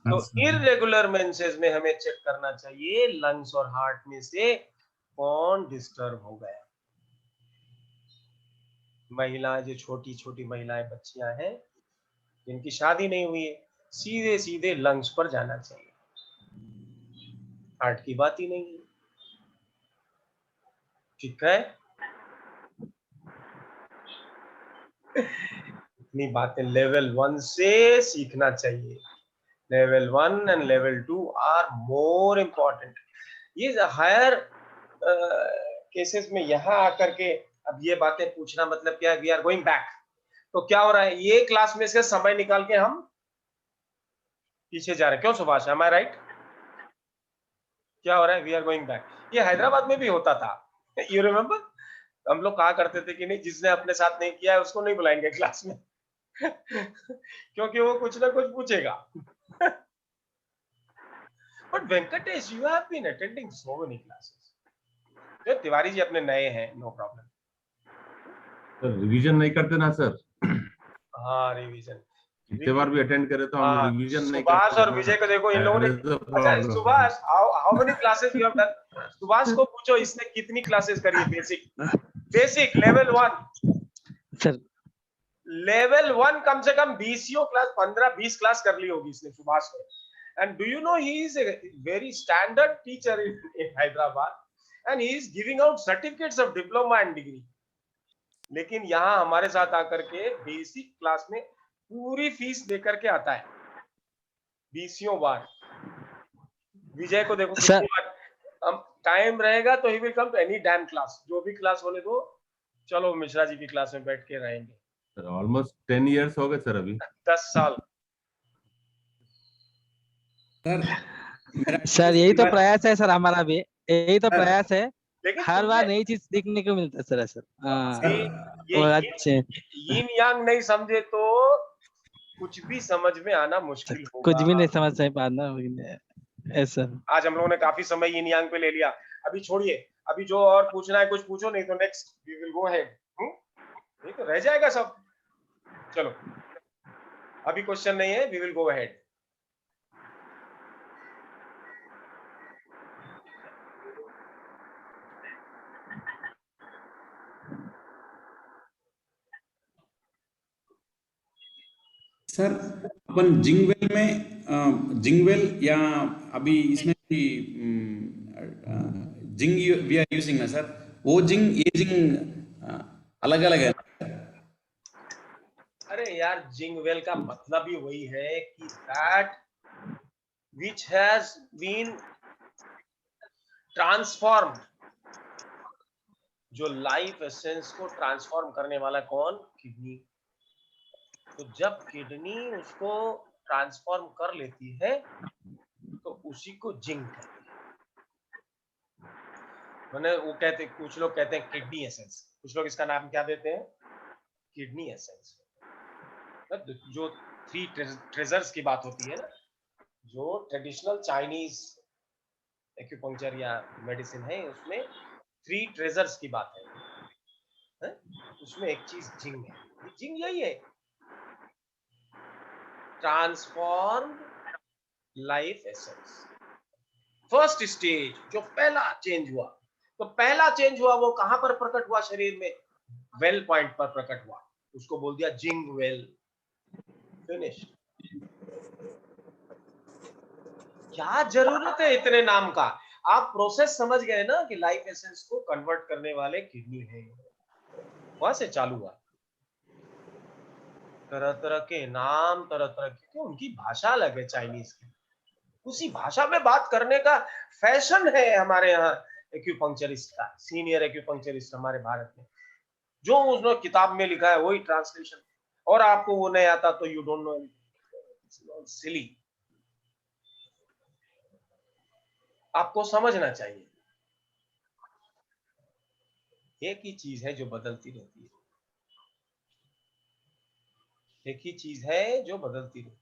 तो इररेगुलर मेंसेस में हमें चेक करना चाहिए लंग्स और हार्ट में से कौन डिस्टर्ब हो गया। महिलाएं, जो छोटी छोटी महिलाएं, बच्चियां हैं जिनकी शादी नहीं हुई है, सीधे सीधे लंग्स पर जाना चाहिए, हार्ट की बात ही नहीं है। ठीक है? इतनी बातें लेवल 1 से सीखना चाहिए। Level 1 and level 2 are more important. ये हायर केसेस में यहाँ आकर के अब ये बातें पूछना मतलब क्या है? We are going back. तो क्या हो रहा है? ये क्लास में से समय निकाल के हम पीछे जा रहे हैं। क्यों सुभाष? एम आई राइट? क्या हो रहा है? We are going back. ये हैदराबाद में भी होता था, यू रिमेम्बर? हम लोग कहा करते थे कि नहीं, जिसने अपने साथ नहीं किया है उसको नहीं बुलाएंगे क्लास में क्योंकि वो कुछ ना कुछ पूछेगा। But Venkatesh, you have been attending so many classes. तो तिवारी जी अपने नए हैं, नो प्रॉब्लम। सर रिवीजन नहीं करते ना सर? हाँ, रिवीजन कितने बार भी अटेंड करे तो हम रिवीजन नहीं सुभाष करते। और विजय को देखो, इन लोगों ने। अच्छा Subhash, how many classes you have done? Subhash को पूछो इसने कितनी क्लासेस करी है। Basic level 1 sir. लेवल 1 कम से कम 20 क्लास, 15-20 क्लास कर ली होगी इसने, सुभाष को। And do you know he is a very standard teacher in Hyderabad and he is giving out certificates of diploma and degree. लेकिन यहाँ हमारे साथ आकर के बेसिक क्लास में पूरी फीस देकर के आता है 20 बार। विजय को देखो कितनी बार। हम टाइम रहेगा तो he will come to any damn class, जो भी क्लास होने दो। चलो मिश्रा जी की क्लास में बैठ के रहेंगे। सर ऑलमोस्ट 10 इयर्स हो गए सर अभी। 10 साल। सर यही तो प्रयास है सर, हमारा भी यही तो प्रयास है। हर बार नई चीज सीखने को मिलता है सर। ये यिन यांग नहीं समझे तो कुछ भी समझ में आना मुश्किल होगा। कुछ भी नहीं समझ पाना ऐसा। आज हम लोगों ने काफी समय यिन यांग पे ले लिया। अभी छोड़िए, अभी जो और पूछना है कुछ पूछो, नहीं तो next we will go ahead. नहीं तो रह जाएगा सब। चलो अभी क्वेश्चन नहीं है, we will go ahead. Sir अपन जिंग वेल या अभी इसमें भी जिंग वी आर यूजिंग ना सर, वो जिंग ये जिंग अलग अलग है। अरे यार, जिंग वेल का मतलब ही वही है कि that which has been transformed, जो लाइफ एसेंस को ट्रांसफॉर्म करने वाला कौन? किडनी। तो जब किडनी उसको ट्रांसफॉर्म कर लेती है तो उसी को जिंक कहते हैं। मैंने वो कहते, कुछ लोग कहते हैं किडनी एसेंस, कुछ लोग इसका नाम क्या देते हैं? Kidney essence. जो 3 ट्रेजर्स की बात होती है ना, जो ट्रेडिशनल चाइनीज एक्यूपंक्चर या मेडिसिन है, उसमें 3 ट्रेजर्स की बात है? उसमें एक चीज जिंक है। जिंक यही है, transform life essence. First stage, जो पहला चेंज हुआ, तो पहला चेंज हुआ वो कहां पर प्रकट हुआ? शरीर में वेल पॉइंट पर प्रकट हुआ, उसको बोल दिया जिंग वेल। फिनिश। क्या जरूरत है इतने नाम का? आप प्रोसेस समझ गए ना कि लाइफ एसेंस को कन्वर्ट करने वाले किडनी है। वहां से चालू हुआ। तरह तरह के नाम, तरह तरह की, क्यों? उनकी भाषा अलग है चाइनीज की, उसी भाषा में बात करने का फैशन है हमारे यहाँ एक्यूपंक्चरिस्ट का। सीनियर एक्यूपंक्चरिस्ट हमारे भारत में, जो उसने किताब में लिखा है वही ट्रांसलेशन, और आपको वो नहीं आता तो यू डोंट नो। सिली। आपको समझना चाहिए, एक ही चीज है जो बदलती रहती है, एक ही चीज है जो बदलती रहती है।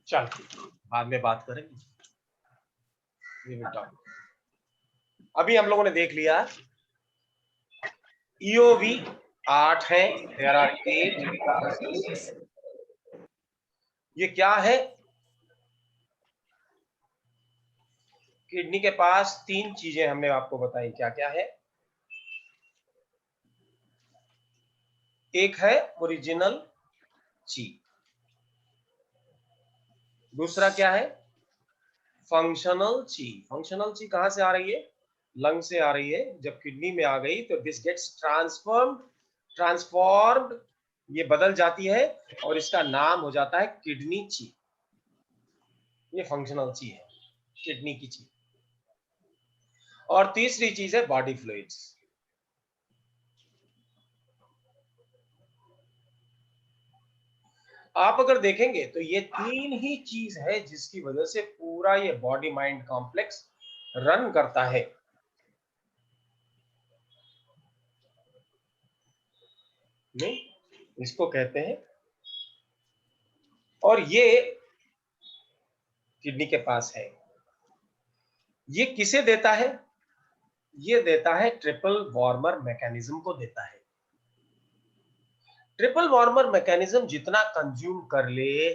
चल, बाद में बात करेंगे। अभी हम लोगों ने देख लिया EOV 8 है, there are 8। ये क्या है? किडनी के पास 3 चीजें हमने आपको बताई, क्या क्या है? एक है ओरिजिनल ची, दूसरा क्या है? फंक्शनल ची। फंक्शनल ची कहां से आ रही है? लंग से आ रही है। जब किडनी में आ गई तो दिस गेट्स ट्रांसफॉर्म्ड, ये बदल जाती है और इसका नाम हो जाता है किडनी ची। ये फंक्शनल ची है, किडनी की ची। और तीसरी चीज है बॉडी फ्लूइड्स। आप अगर देखेंगे तो ये 3 ही चीज है जिसकी वजह से पूरा ये बॉडी माइंड कॉम्प्लेक्स रन करता है। नहीं, इसको कहते हैं, और ये किडनी के पास है। ये किसे देता है? ये देता है ट्रिपल वार्मर मैकेनिज्म को देता है। ट्रिपल वार्मर मैकेनिज्म जितना कंज्यूम कर ले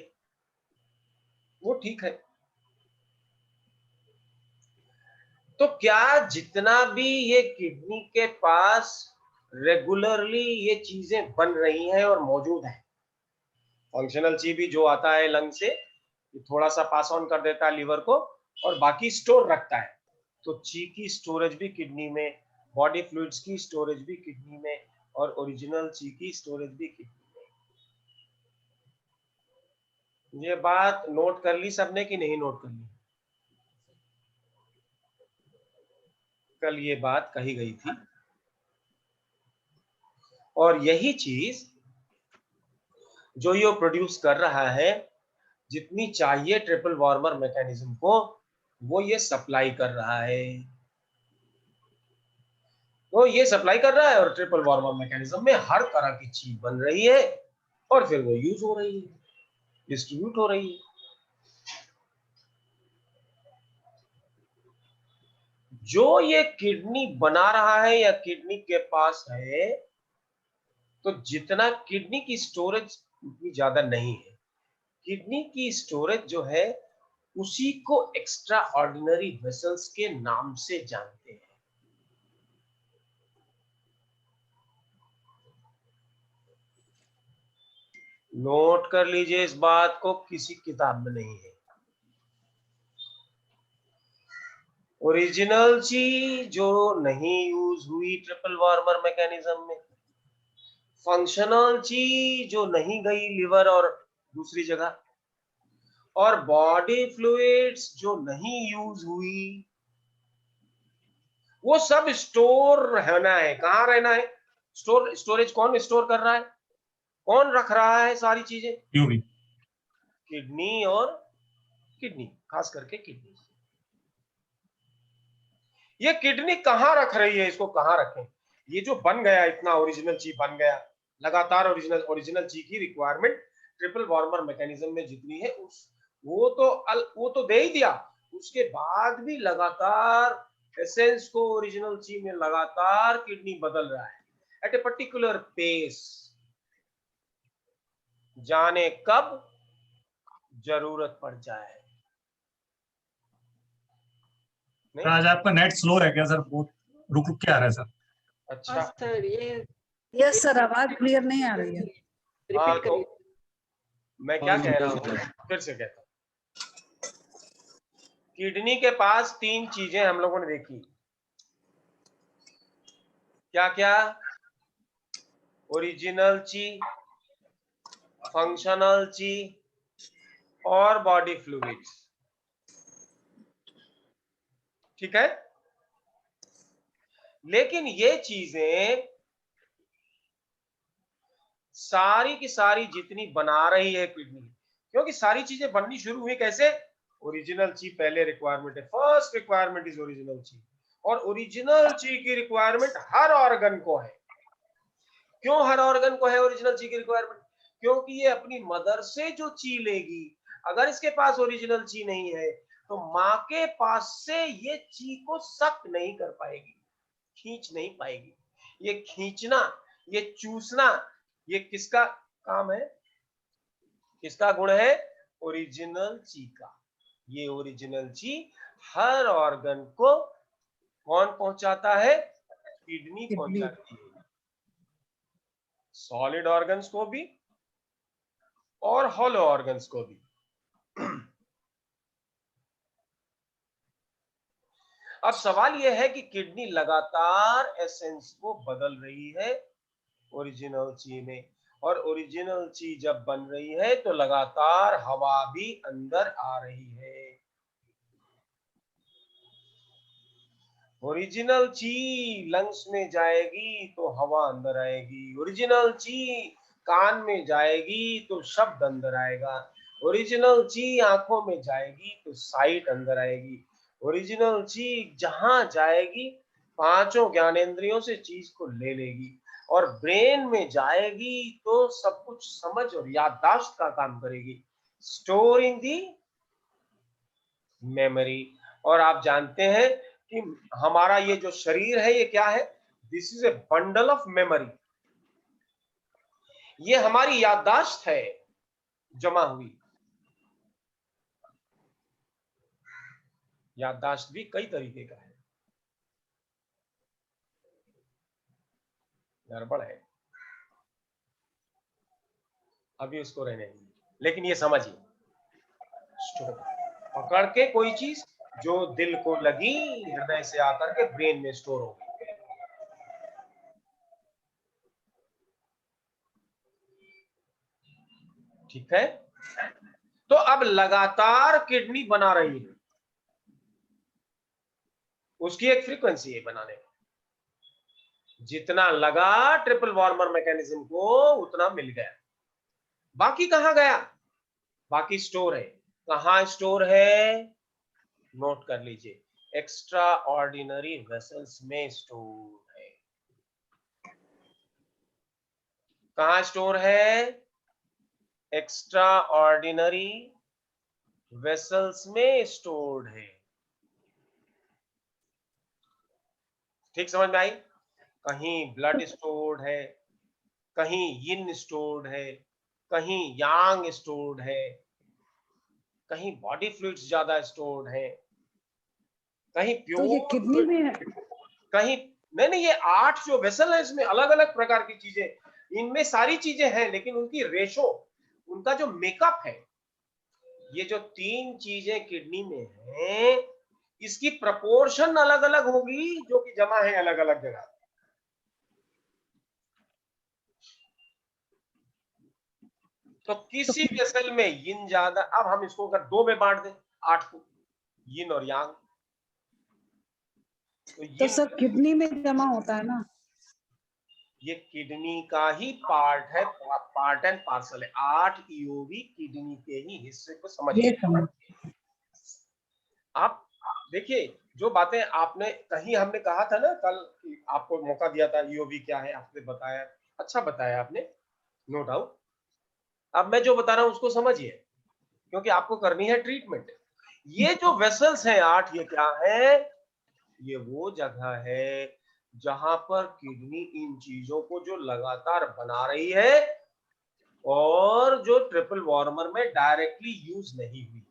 वो ठीक है। तो क्या जितना भी ये किडनी के पास रेगुलरली ये चीजें बन रही हैं और मौजूद हैं, फंक्शनल ची भी जो आता है लंग से, थोड़ा सा पास ऑन कर देता है लीवर को और बाकी स्टोर रखता है। तो ची की स्टोरेज भी किडनी में, बॉडी फ्लूइड्स की स्टोरेज भी किडनी में, और ओरिजिनल ची की स्टोरेज भी किडनी में। ये बात नोट कर ली सबने कि नहीं नोट कर ली? कल ये बात कही गई थी, और यही चीज जो ये प्रोड्यूस कर रहा है, जितनी चाहिए ट्रिपल वार्मर मैकेनिज्म को, वो ये सप्लाई कर रहा है। वो ये सप्लाई कर रहा है और ट्रिपल वार्मर मैकेनिज्म में हर तरह की चीज बन रही है और फिर वो यूज हो रही है, डिस्ट्रीब्यूट हो रही है। जो ये किडनी बना रहा है या किडनी के पास है, तो जितना किडनी की स्टोरेज उतनी ज्यादा नहीं है। किडनी की स्टोरेज जो है उसी को एक्स्ट्रा ऑर्डिनरी वेसल्स के नाम से जानते हैं। नोट कर लीजिए इस बात को, किसी किताब में नहीं है। ओरिजिनल चीज जो नहीं यूज हुई ट्रिपल वार्मर मैकेनिज्म में, फंक्शनल चीज जो नहीं गई लिवर और दूसरी जगह, और बॉडी फ्लूइड्स जो नहीं यूज हुई, वो सब स्टोर रहना है। कहाँ रहना है? स्टोरेज कौन स्टोर कर रहा है? कौन रख रहा है सारी चीजें? यूवी। किडनी, और किडनी, खास करके किडनी। ये किडनी कहाँ रख रही है? इसको कहाँ रखें? ये जो बन गया, इतना ओरिजिनल ची बन गया, लगातार ओरिजिनल ची की रिक्वायरमेंट ट्रिपल वार्मर मैकेनिज्म में जितनी है वो तो दे ही दिया। उसके बाद भी लगातार एसेंस को ओरिजिनल ची में लगातार किडनी बदल रहा है एट ए पर्टिकुलर पेस। जाने कब जरूरत पड़ जाए। नहीं? आज आपका नेट स्लो है क्या सर? बहुत रुक रुक के आ रहा है सर। अच्छा सर, ये यस सर, आवाज क्लियर नहीं आ रही है। हाँ, रिपीट तो करिए। मैं क्या कह रहा हूँ, फिर से कहता हूँ। किडनी के पास 3 चीजें हम लोगों ने देखी। क्या क्या? ओरिजिनल ची, फंक्शनल ची, और बॉडी फ्लूइड्स। ठीक है? लेकिन ये चीजें सारी की सारी जितनी बना रही है किडनी, क्योंकि सारी चीजें बननी शुरू हुई कैसे? ओरिजिनल ची पहले रिक्वायरमेंट है। फर्स्ट रिक्वायरमेंट इज ओरिजिनल ची, और ओरिजिनल ची की रिक्वायरमेंट हर ऑर्गन को है। क्यों हर ऑर्गन को है ओरिजिनल ची की रिक्वायरमेंट? क्योंकि ये अपनी मदर से जो ची लेगी, अगर इसके पास ओरिजिनल ची नहीं है तो माँ के पास से ये ची को सक नहीं कर पाएगी, खींच नहीं पाएगी। ये खींचना, ये चूसना, ये किसका काम है? किसका गुण है? ओरिजिनल ची का। ये ओरिजिनल ची हर ऑर्गन को कौन पहुंचाता है? किडनी पहुंचाती है। सॉलिड ऑर्गन्स को भी और हॉलो ऑर्गन्स को भी। अब सवाल यह है कि किडनी लगातार एसेंस को बदल रही है ओरिजिनल ची में, और ओरिजिनल ची जब बन रही है तो लगातार हवा भी अंदर आ रही है। ओरिजिनल ची लंग्स में जाएगी तो हवा अंदर आएगी। ओरिजिनल ची कान में जाएगी तो शब्द अंदर आएगा। ओरिजिनल ची आंखों में जाएगी तो साइट अंदर आएगी। ओरिजिनल ची जहां जाएगी 5 ज्ञानेंद्रियों से चीज को ले लेगी, और ब्रेन में जाएगी तो सब कुछ समझ और याददाश्त का काम करेगी, स्टोरिंग दी मेमोरी। और आप जानते हैं कि हमारा ये जो शरीर है ये क्या है? This is a bundle of memory. ये हमारी याददाश्त है जमा हुई। याददाश्त भी कई तरीके का है। गड़बड़ है, अभी उसको रहने दीजिए, लेकिन ये समझिए, स्टोर पकड़ के कोई चीज जो दिल को लगी, हृदय से आकर के ब्रेन में स्टोर होगी। ठीक है? तो अब लगातार किडनी बना रही है, उसकी एक फ्रीक्वेंसी है बनाने में। जितना लगा ट्रिपल वार्मर मैकेनिज्म को उतना मिल गया। बाकी कहां गया? बाकी स्टोर है। कहां स्टोर है? नोट कर लीजिए, एक्स्ट्रा ऑर्डिनरी वेसल्स में स्टोर है। कहां स्टोर है? एक्स्ट्रा ऑर्डिनरी वेसल्स में स्टोर्ड है। ठीक समझ में आई? कहीं ब्लड स्टोर्ड है, कहीं यिन स्टोर्ड है, कहीं यांग स्टोर्ड है, कहीं बॉडी फ्लूइड्स ज्यादा स्टोर्ड है, कहीं तो ये किडनी प्योर, में है। कहीं नहीं, ये 8 जो वेसल है इसमें अलग अलग प्रकार की चीजें, इनमें सारी चीजें हैं, लेकिन उनकी रेशो उनका जो मेकअप है, ये जो 3 चीजें किडनी में हैं, इसकी प्रपोर्शन अलग अलग होगी जो कि जमा है अलग अलग जगह। तो किसी वेसल में यिन ज्यादा, अब हम इसको अगर 2 में बांट दें 8 को, यिन और यांग, तो सर किडनी में जमा होता है ना? ये किडनी का ही पार्ट है, पार्ट एंड पार्सल है। 8 ईओवी किडनी के ही हिस्से को समझिए। आप देखिए, जो बातें आपने कहीं, हमने कहा था ना कल, आपको मौका दिया था ईओवी क्या है, आपने बताया, अच्छा बताया आपने, नो डाउट। अब मैं जो बता रहा हूं उसको समझिए, क्योंकि आपको करनी है ट्रीटमेंट। ये जो वेसल्स हैं 8, ये क्या है? ये वो जगह है जहां पर किडनी इन चीजों को जो लगातार बना रही है और जो ट्रिपल वार्मर में डायरेक्टली यूज नहीं हुई।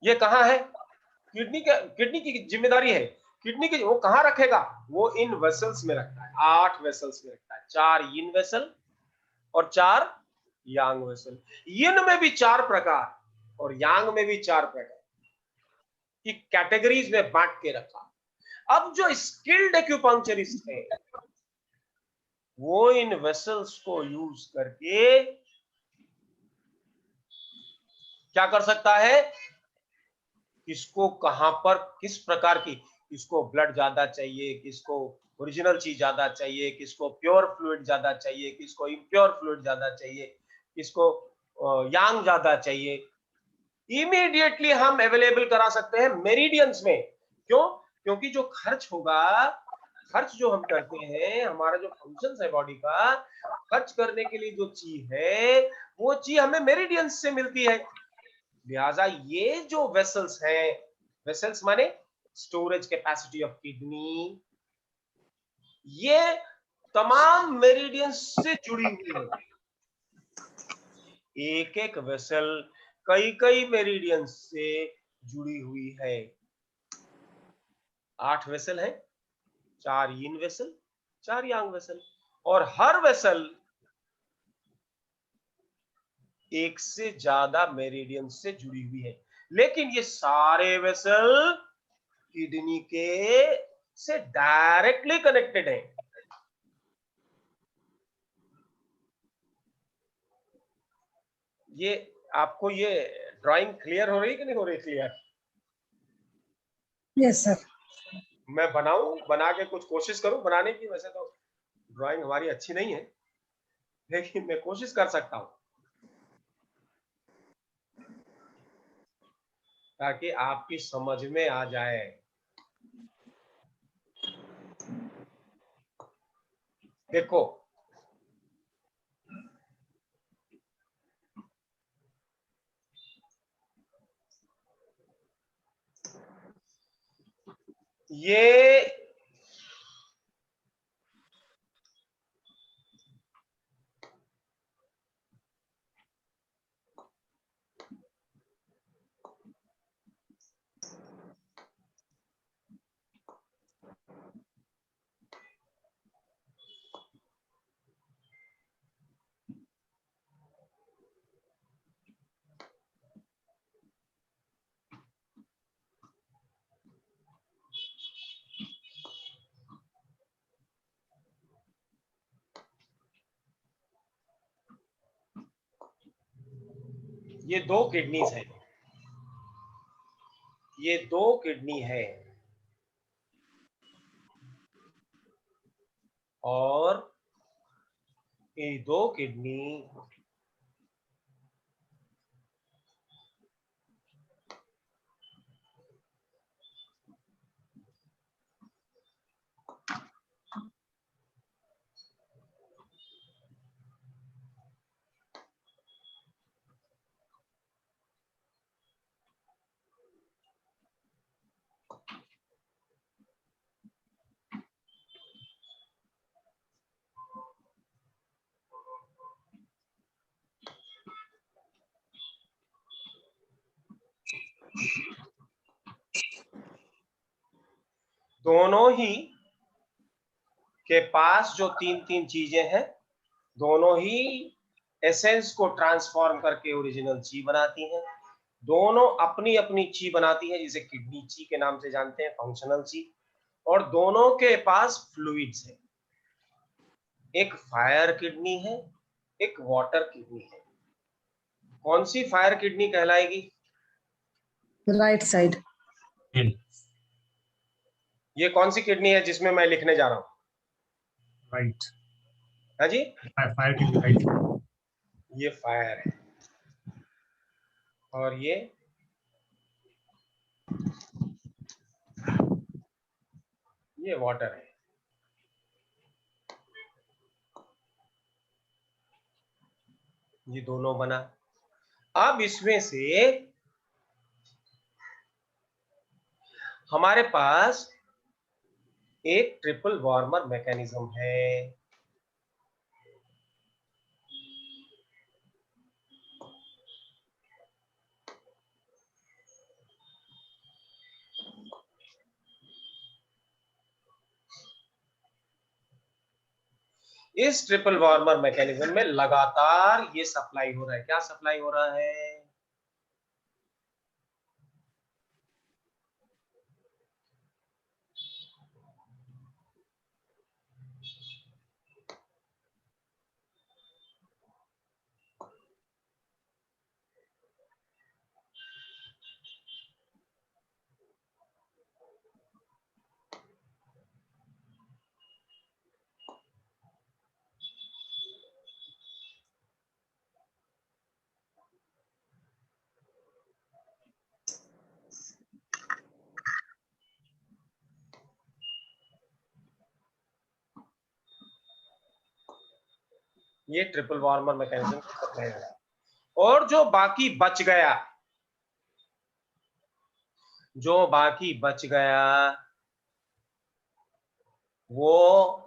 ये कहां है? किडनी की जिम्मेदारी है। किडनी की वो कहां रखेगा? वो इन वेसल्स में रखता है, 8 वेसल्स में रखता है। 4 यिन वेसल और 4 यांग वेसल। यिन में भी 4 प्रकार और यांग में भी 4 प्रकार की कैटेगरीज में बांट के रखा। अब जो स्किल्ड एक्यूपंक्चरिस्ट है, वो इन वेसल्स को यूज करके क्या कर सकता है? किसको कहां पर किस प्रकार की, किसको ब्लड ज्यादा चाहिए, किसको ओरिजिनल चीज ज्यादा चाहिए, किसको प्योर फ्लूइड ज्यादा चाहिए, किसको इम्प्योर फ्लूइड ज्यादा चाहिए, किसको यांग ज्यादा चाहिए, इमीडिएटली हम अवेलेबल करा सकते हैं मेरिडियंस में। क्यों? क्योंकि जो खर्च होगा, खर्च जो हम करते हैं, हमारा जो फंक्शन है बॉडी का, खर्च करने के लिए जो चीज है, वो चीज हमें मेरिडियंस से मिलती है। लिहाजा ये जो वेसल्स हैं, वेसल्स माने स्टोरेज कैपेसिटी ऑफ किडनी, ये तमाम मेरिडियंस से जुड़ी हुई है। एक एक वेसल कई कई मेरिडियंस से जुड़ी हुई है। 8 वेसल है, 4 यिन वेसल, 4 यांग वेसल, और हर वेसल एक से ज्यादा मेरिडियन से जुड़ी हुई है। लेकिन ये सारे वेसल किडनी के से डायरेक्टली कनेक्टेड है। ये आपको ये ड्राइंग क्लियर हो रही है कि नहीं हो रही? क्लियर? Yes sir. मैं बनाऊं, बना के कुछ कोशिश करूं बनाने की। वैसे तो ड्राइंग हमारी अच्छी नहीं है, लेकिन मैं कोशिश कर सकता हूं ताकि आपकी समझ में आ जाए। देखो, ये ये 2 किडनीज है, ये 2 किडनी है, और ये 2 किडनी दोनों ही के पास जो तीन तीन चीजें हैं, दोनों ही एसेंस को ट्रांसफॉर्म करके ओरिजिनल ची बनाती हैं। दोनों अपनी अपनी ची बनाती है, जिसे किडनी ची के नाम से जानते हैं, फंक्शनल ची। और दोनों के पास फ्लूइड्स है, एक फायर किडनी है, एक वाटर किडनी है। कौन सी फायर किडनी कहलाएगी? Right side. ये कौन सी किडनी है जिसमें मैं लिखने जा रहा हूं? राइट। हाँ जी, फायर किडनी, राइट। ये फायर है और ये वाटर है। ये दोनों बना। अब इसमें से हमारे पास एक ट्रिपल वार्मर मैकेनिज्म है। इस ट्रिपल वार्मर मैकेनिज्म में लगातार ये सप्लाई हो रहा है। क्या सप्लाई हो रहा है? ये ट्रिपल वार्मर मैकेनिज्म सप्लाई हो रहा है। और जो बाकी बच गया, वो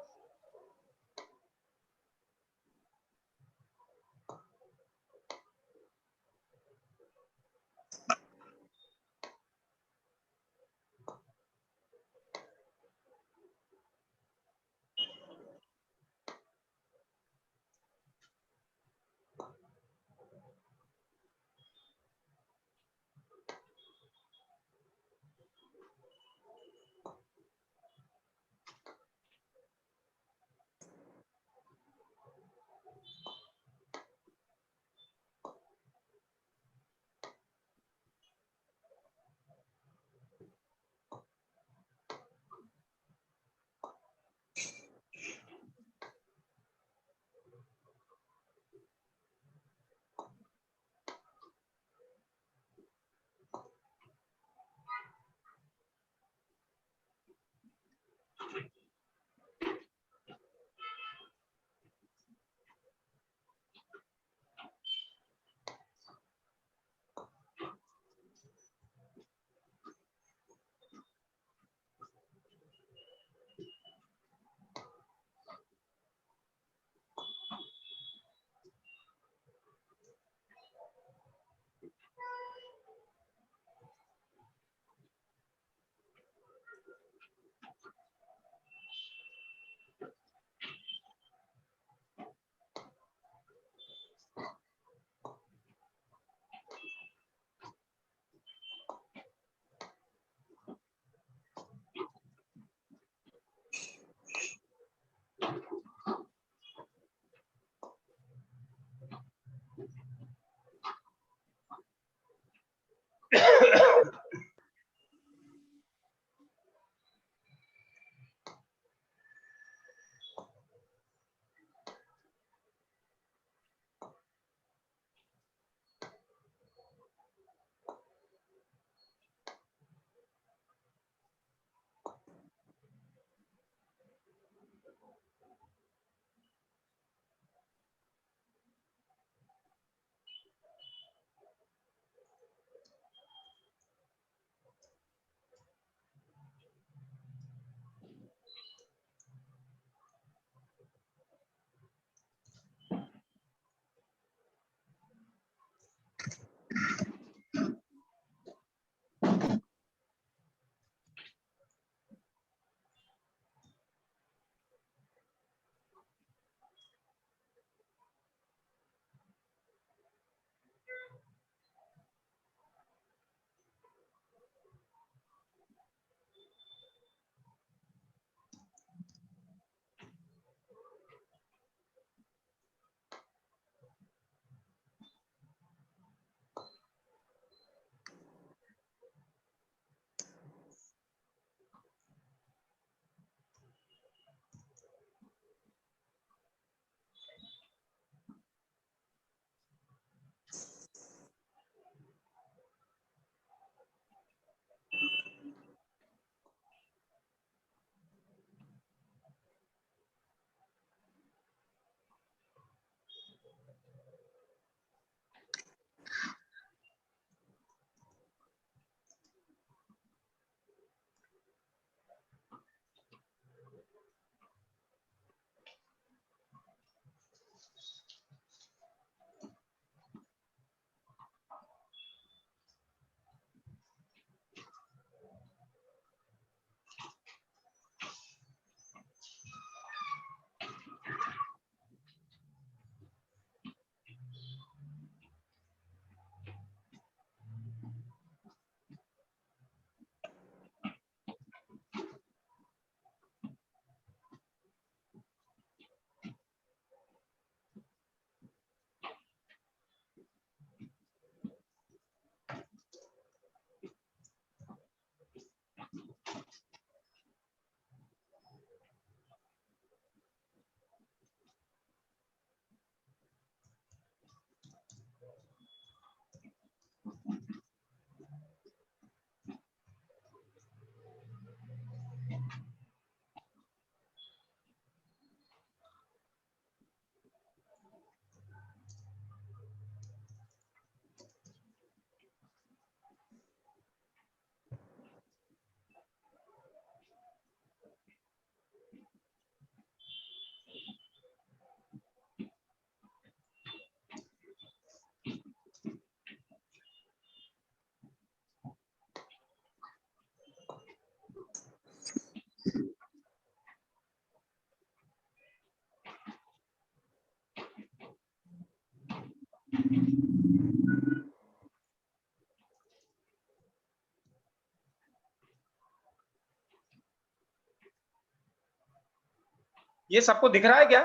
ये सबको दिख रहा है क्या?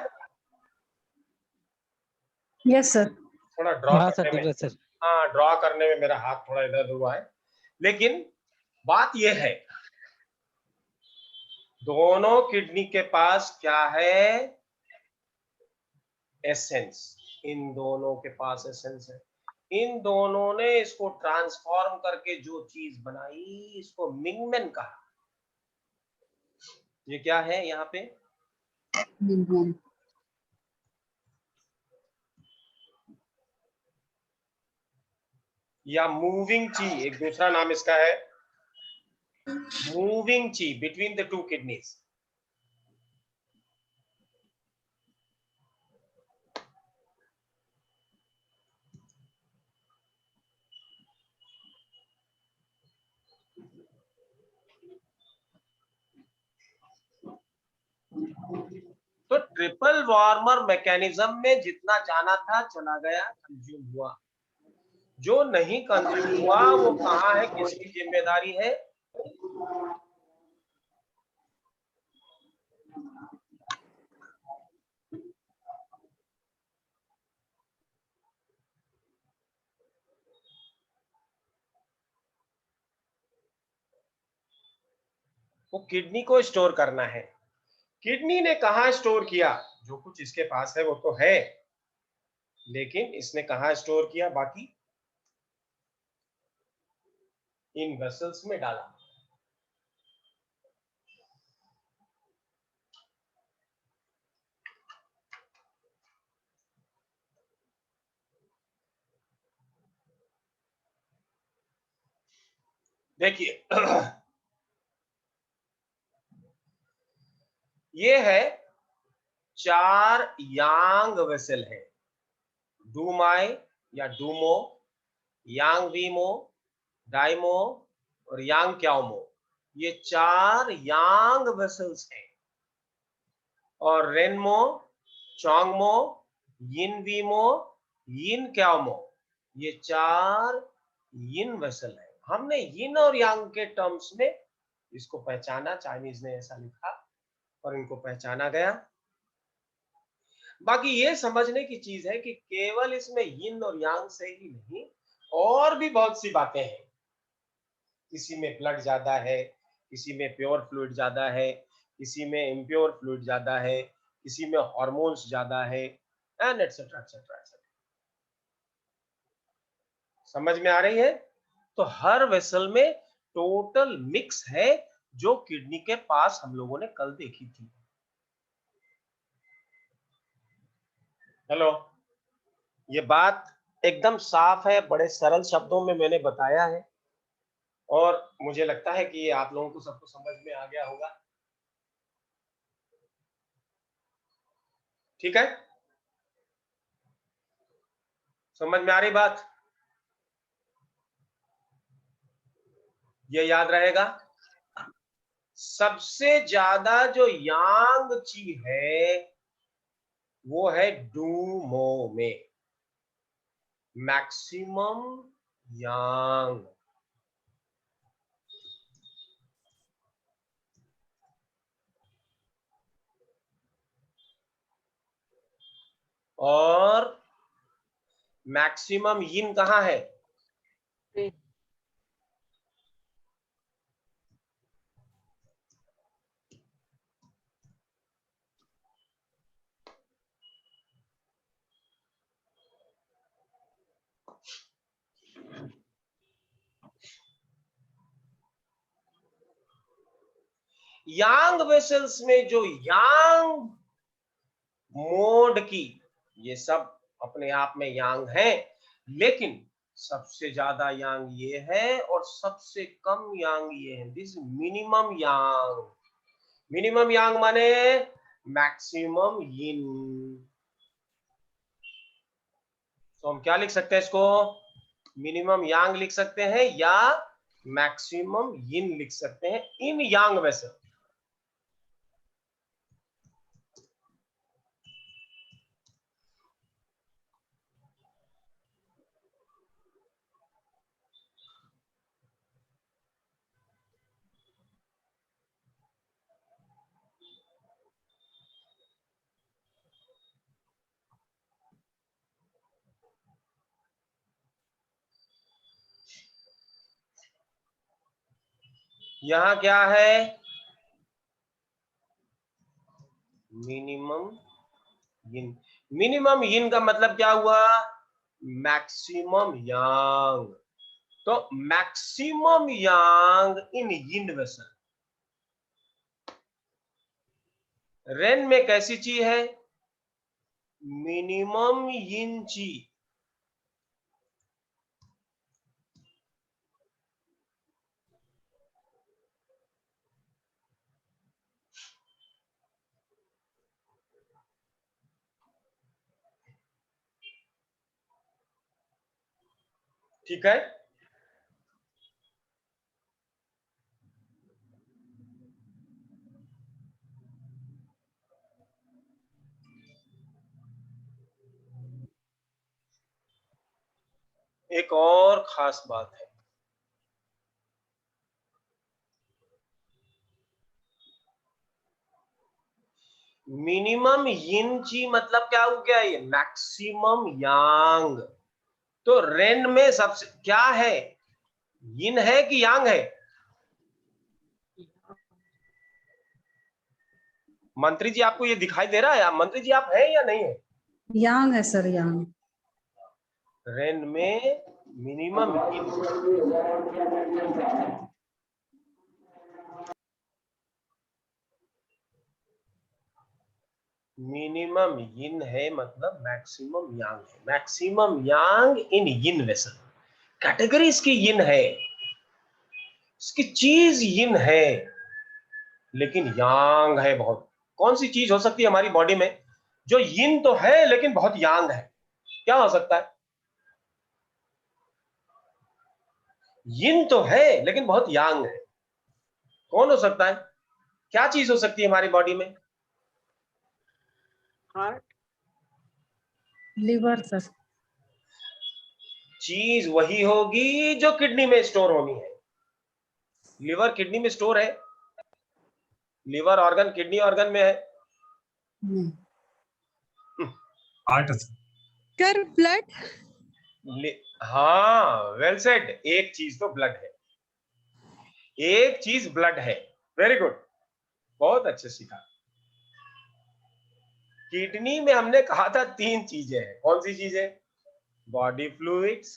Yes, sir. थोड़ा ड्रॉ हाँ सर करने ठीक में, है सर। हाँ ड्रॉ करने में मेरा हाथ थोड़ा इधर हुआ है, लेकिन बात ये है दोनों किडनी के पास क्या है? एसेंस। इन दोनों के पास एसेंस है। इन दोनों ने इसको ट्रांसफॉर्म करके जो चीज बनाई इसको मिंगमेन कहा। ये क्या है यहाँ पे? या मूविंग ची, एक दूसरा नाम इसका है मूविंग ची बिटवीन द टू किडनीज। तो ट्रिपल वार्मर मैकेनिज्म में जितना जाना था चला गया, कंज्यूम हुआ। जो नहीं कंज्यूम हुआ वो कहाँ है, किसकी जिम्मेदारी है? वो किडनी को स्टोर करना है। किडनी ने कहा स्टोर किया? जो कुछ इसके पास है वो तो है, लेकिन इसने कहा स्टोर किया? बाकी इन वेसल्स में डाला। देखिए ये है 4 यांग वेसल है, डूमाई या डूमो, यांग वीमो, डाइमो और यांग क्याओमो। ये 4 यांग वेसल्स हैं। और रेनमो, चोंगमो, यिनवीमो, यिन क्याओमो, ये 4 यिन वेसल है। हमने यिन और यांग के टर्म्स में इसको पहचाना, चाइनीज ने ऐसा लिखा और इनको पहचाना गया। बाकी ये समझने की चीज है कि केवल इसमें यिन और यांग से ही नहीं, और भी बहुत सी बातें हैं। किसी में ब्लड ज्यादा है, किसी में प्योर फ्लूइड ज्यादा है, किसी में इम्प्योर फ्लूइड ज्यादा है, किसी में हार्मोन्स ज्यादा है, एंड एटसेट्रा एटसेट्रा एटसेट्रा। समझ में आ रही है? तो हर वेसल में टोटल मिक्स है जो किडनी के पास हम लोगों ने कल देखी थी। हेलो, ये बात एकदम साफ है, बड़े सरल शब्दों में मैंने बताया है और मुझे लगता है कि ये आप लोगों को सबको समझ में आ गया होगा। ठीक है, समझ में आ रही बात? ये याद रहेगा, सबसे ज्यादा जो यांग ची है वो है डूमो में, मैक्सिमम यांग। और मैक्सिमम यिन कहाँ है? यांग वेसल्स में जो यांग मोड की, ये सब अपने आप में यांग है, लेकिन सबसे ज्यादा यांग ये है और सबसे कम यांग ये है। This minimum Yang. मिनिमम यांग माने मैक्सिमम यिन। तो हम क्या लिख सकते हैं इसको? मिनिमम यांग लिख सकते हैं या मैक्सिमम यिन लिख सकते हैं इन यांग वेसल। यहाँ क्या है? मिनिमम यिन। मिनिमम यिन का मतलब क्या हुआ? मैक्सिमम यांग। तो मैक्सिमम यांग इन यिन वेसल। रेन में कैसी ची है? मिनिमम यिन ची। ठीक है, एक और खास बात है, मिनिमम यिन ची मतलब क्या हो गया? ये मैक्सिमम यांग। तो रेन में सबसे क्या है? यिन है कि यांग है? मंत्री जी आपको ये दिखाई दे रहा है? मंत्री जी आप हैं या नहीं है? यांग है सर, यांग। रेन में मिनिमम यिन। मिनिमम यिन है मतलब मैक्सिमम यांग है। मैक्सिमम यांग इन यिन वेसल। कैटेगरी इसकी यिन है, इसकी चीज यिन है, लेकिन यांग है बहुत। कौन सी चीज हो सकती है हमारी बॉडी में जो यिन तो है लेकिन बहुत यांग है? क्या हो सकता है? यिन तो है लेकिन बहुत यांग है। कौन हो सकता है? क्या चीज हो सकती है हमारी बॉडी में? हार्ट। Liver sir. चीज वही होगी जो किडनी में स्टोर होनी है। लिवर किडनी में स्टोर है? लिवर ऑर्गन किडनी ऑर्गन में है? हार्ट। कर ब्लड। हाँ, वेल सेड। एक चीज तो ब्लड है, एक चीज ब्लड है। वेरी गुड, बहुत अच्छे सीखा। किडनी में हमने कहा था 3 चीजें हैं। कौन सी चीजें? बॉडी फ्लूइड्स,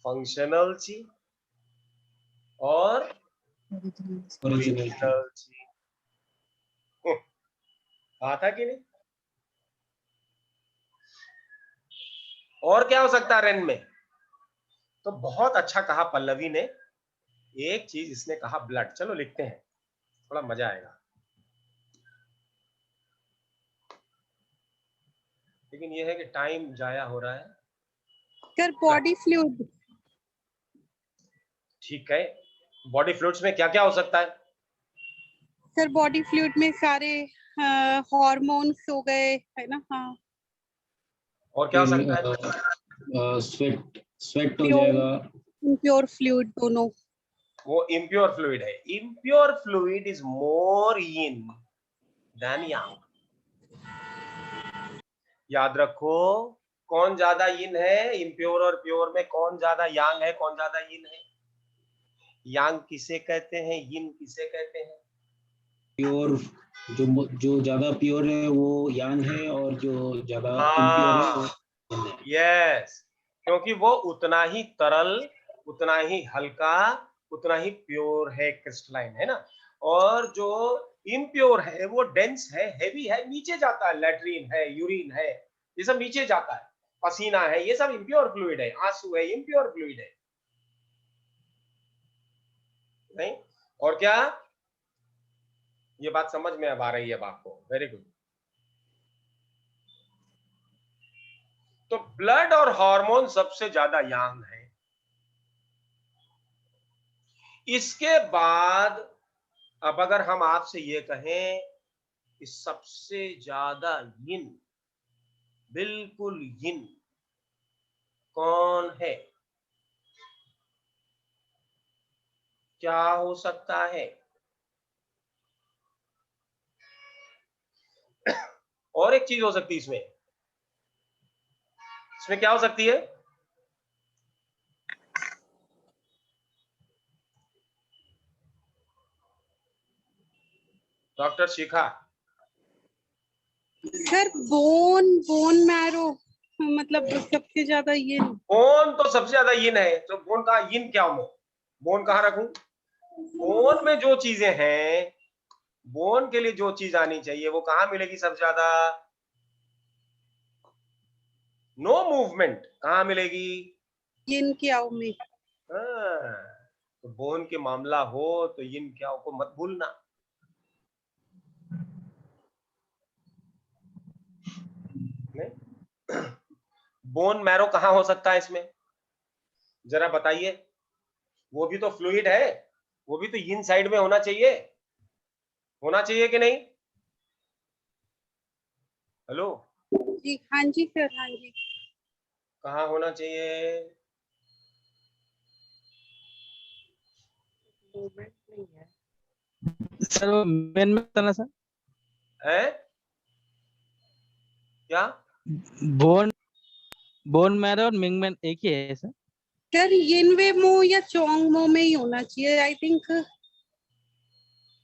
फंक्शनल ची और ओरिजिनल ची। कहा था कि नहीं? और क्या हो सकता है रेन में? तो बहुत अच्छा कहा पल्लवी ने। एक चीज इसने कहा ब्लड। चलो लिखते हैं, थोड़ा मजा आएगा। लेकिन यह है कि टाइम जाया हो रहा है। कर बॉडी फ्लूइड। ठीक है, बॉडी फ्लूइड्स में क्या क्या हो सकता है? सर बॉडी फ्लूइड में सारे हार्मोन्स हो गए, है ना? हाँ। और क्या हो सकता है? स्वेट स्वेट हो जाएगा। इम्प्योर फ्लूइड दोनों। वो इम्प्योर फ्लूइड है। Impure fluid is more yin than yang. याद रखो, कौन ज्यादा यिन है? इम्प्योर और प्योर में कौन ज्यादा यांग है, कौन ज्यादा यिन है? यांग किसे कहते हैं, यिन किसे कहते हैं? प्योर, जो ज्यादा प्योर है वो यांग है, और जो ज्यादा इम्प्योर है वो यिन है। यस, क्योंकि वो उतना ही तरल, उतना ही हल्का, उतना ही प्योर है, क्रिस्टलाइन है ना। और जो इम्प्योर है वो डेंस है, हेवी है, नीचे जाता है। लैट्रिन है, यूरिन है, ये सब नीचे जाता है। पसीना है, ये सब इम्प्योर फ्लूइड है। आंसू है, इम्प्योर फ्लूइड है। नहीं? और क्या ये बात समझ में अब आ रही है आपको? Very good. तो ब्लड और हार्मोन सबसे ज्यादा यांग है। इसके बाद अब अगर हम आपसे ये कहें कि सबसे ज्यादा यिन, बिल्कुल यिन कौन है, क्या हो सकता है? और एक चीज हो सकती है इसमें। इसमें क्या हो सकती है? डॉक्टर शिखा। सर बोन मैरो मतलब सबसे ज्यादा ये बोन तो सबसे ज्यादा यिन है, तो बोन का यिन क्या हो, बोन कहाँ रखूं? बोन में जो चीजें हैं, बोन के लिए जो चीज आनी चाहिए वो कहाँ मिलेगी सबसे ज्यादा? नो मूवमेंट कहाँ मिलेगी? यिन क्याओ में। तो बोन के मामला हो तो यिन क्याओ को मत भूलना। नहीं बोन मैरो कहाँ हो सकता है इसमें, जरा बताइए? वो भी तो फ्लूइड है, वो भी तो यिन साइड में होना चाहिए कि नहीं? हेलो जी हाँ जी सर, हाँ जी। कहाँ होना चाहिए? मूवमेंट नहीं है सर वो मेन में था ना सर, है क्या? बोन मैरो और मिंग मैन एक ही है सर। सर यिनवेमो या चोंगमो में ही होना चाहिए आई थिंक।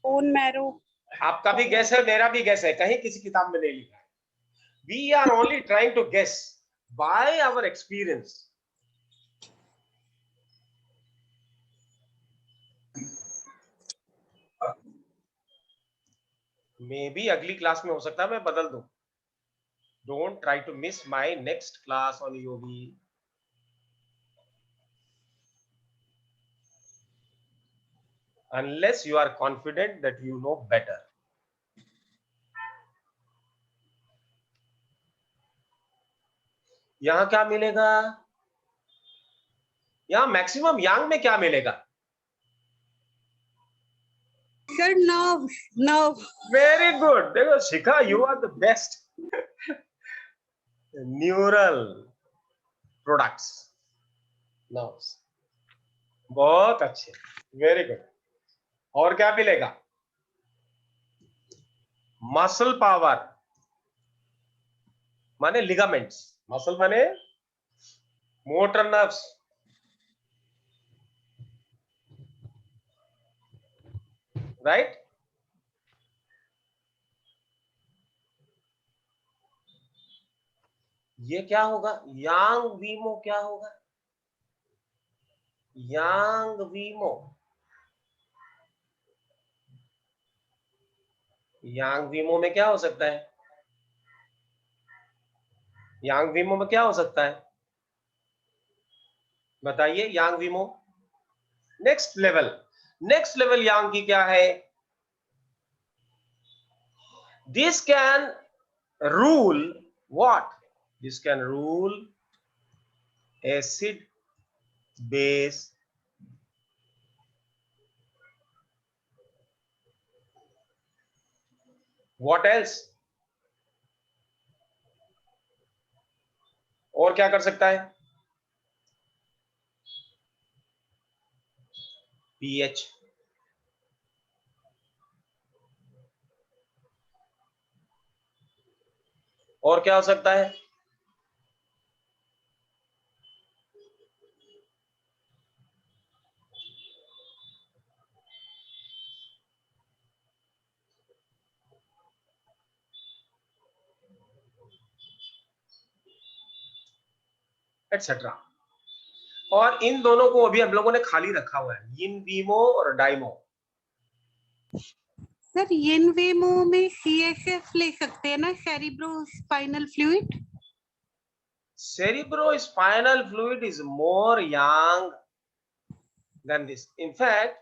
बोन मैरो आपका भी गैस है, मेरा भी गैस है, कहीं किसी किताब में नहीं लिखा है। We are only trying to guess by our experience. Maybe अगली क्लास में हो सकता है मैं बदल दूं। Don't try to miss my next class on EOB. unless you are confident that you know better. यहां क्या मिलेगा? यहां मैक्सिमम यांग में क्या मिलेगा? Sir nerve. वेरी गुड, देखो Shikha, you are the best. Neural products, nerves, बहुत अच्छे, वेरी गुड। और क्या मिलेगा? मसल पावर माने लिगामेंट्स, मसल माने मोटर नर्व्स, राइट? ये क्या होगा? यांग वीमो क्या होगा? यांग वीमो, यांग वीमो में क्या हो सकता है? यांग वीमो में क्या हो सकता है बताइए? यांग वीमो नेक्स्ट लेवल यांग की क्या है? This can rule what? This can rule acid base what else? और क्या कर सकता है? पीएच, और क्या हो सकता है? एटसेट्रा। और इन दोनों को अभी हम लोगों ने खाली रखा हुआ है, यिन वीमो और डाइमो। सर यिनवेमो में सीएसएफ ले सकते हैं ना, cerebro spinal fluid. Cerebrospinal fluid is more young than this. In fact,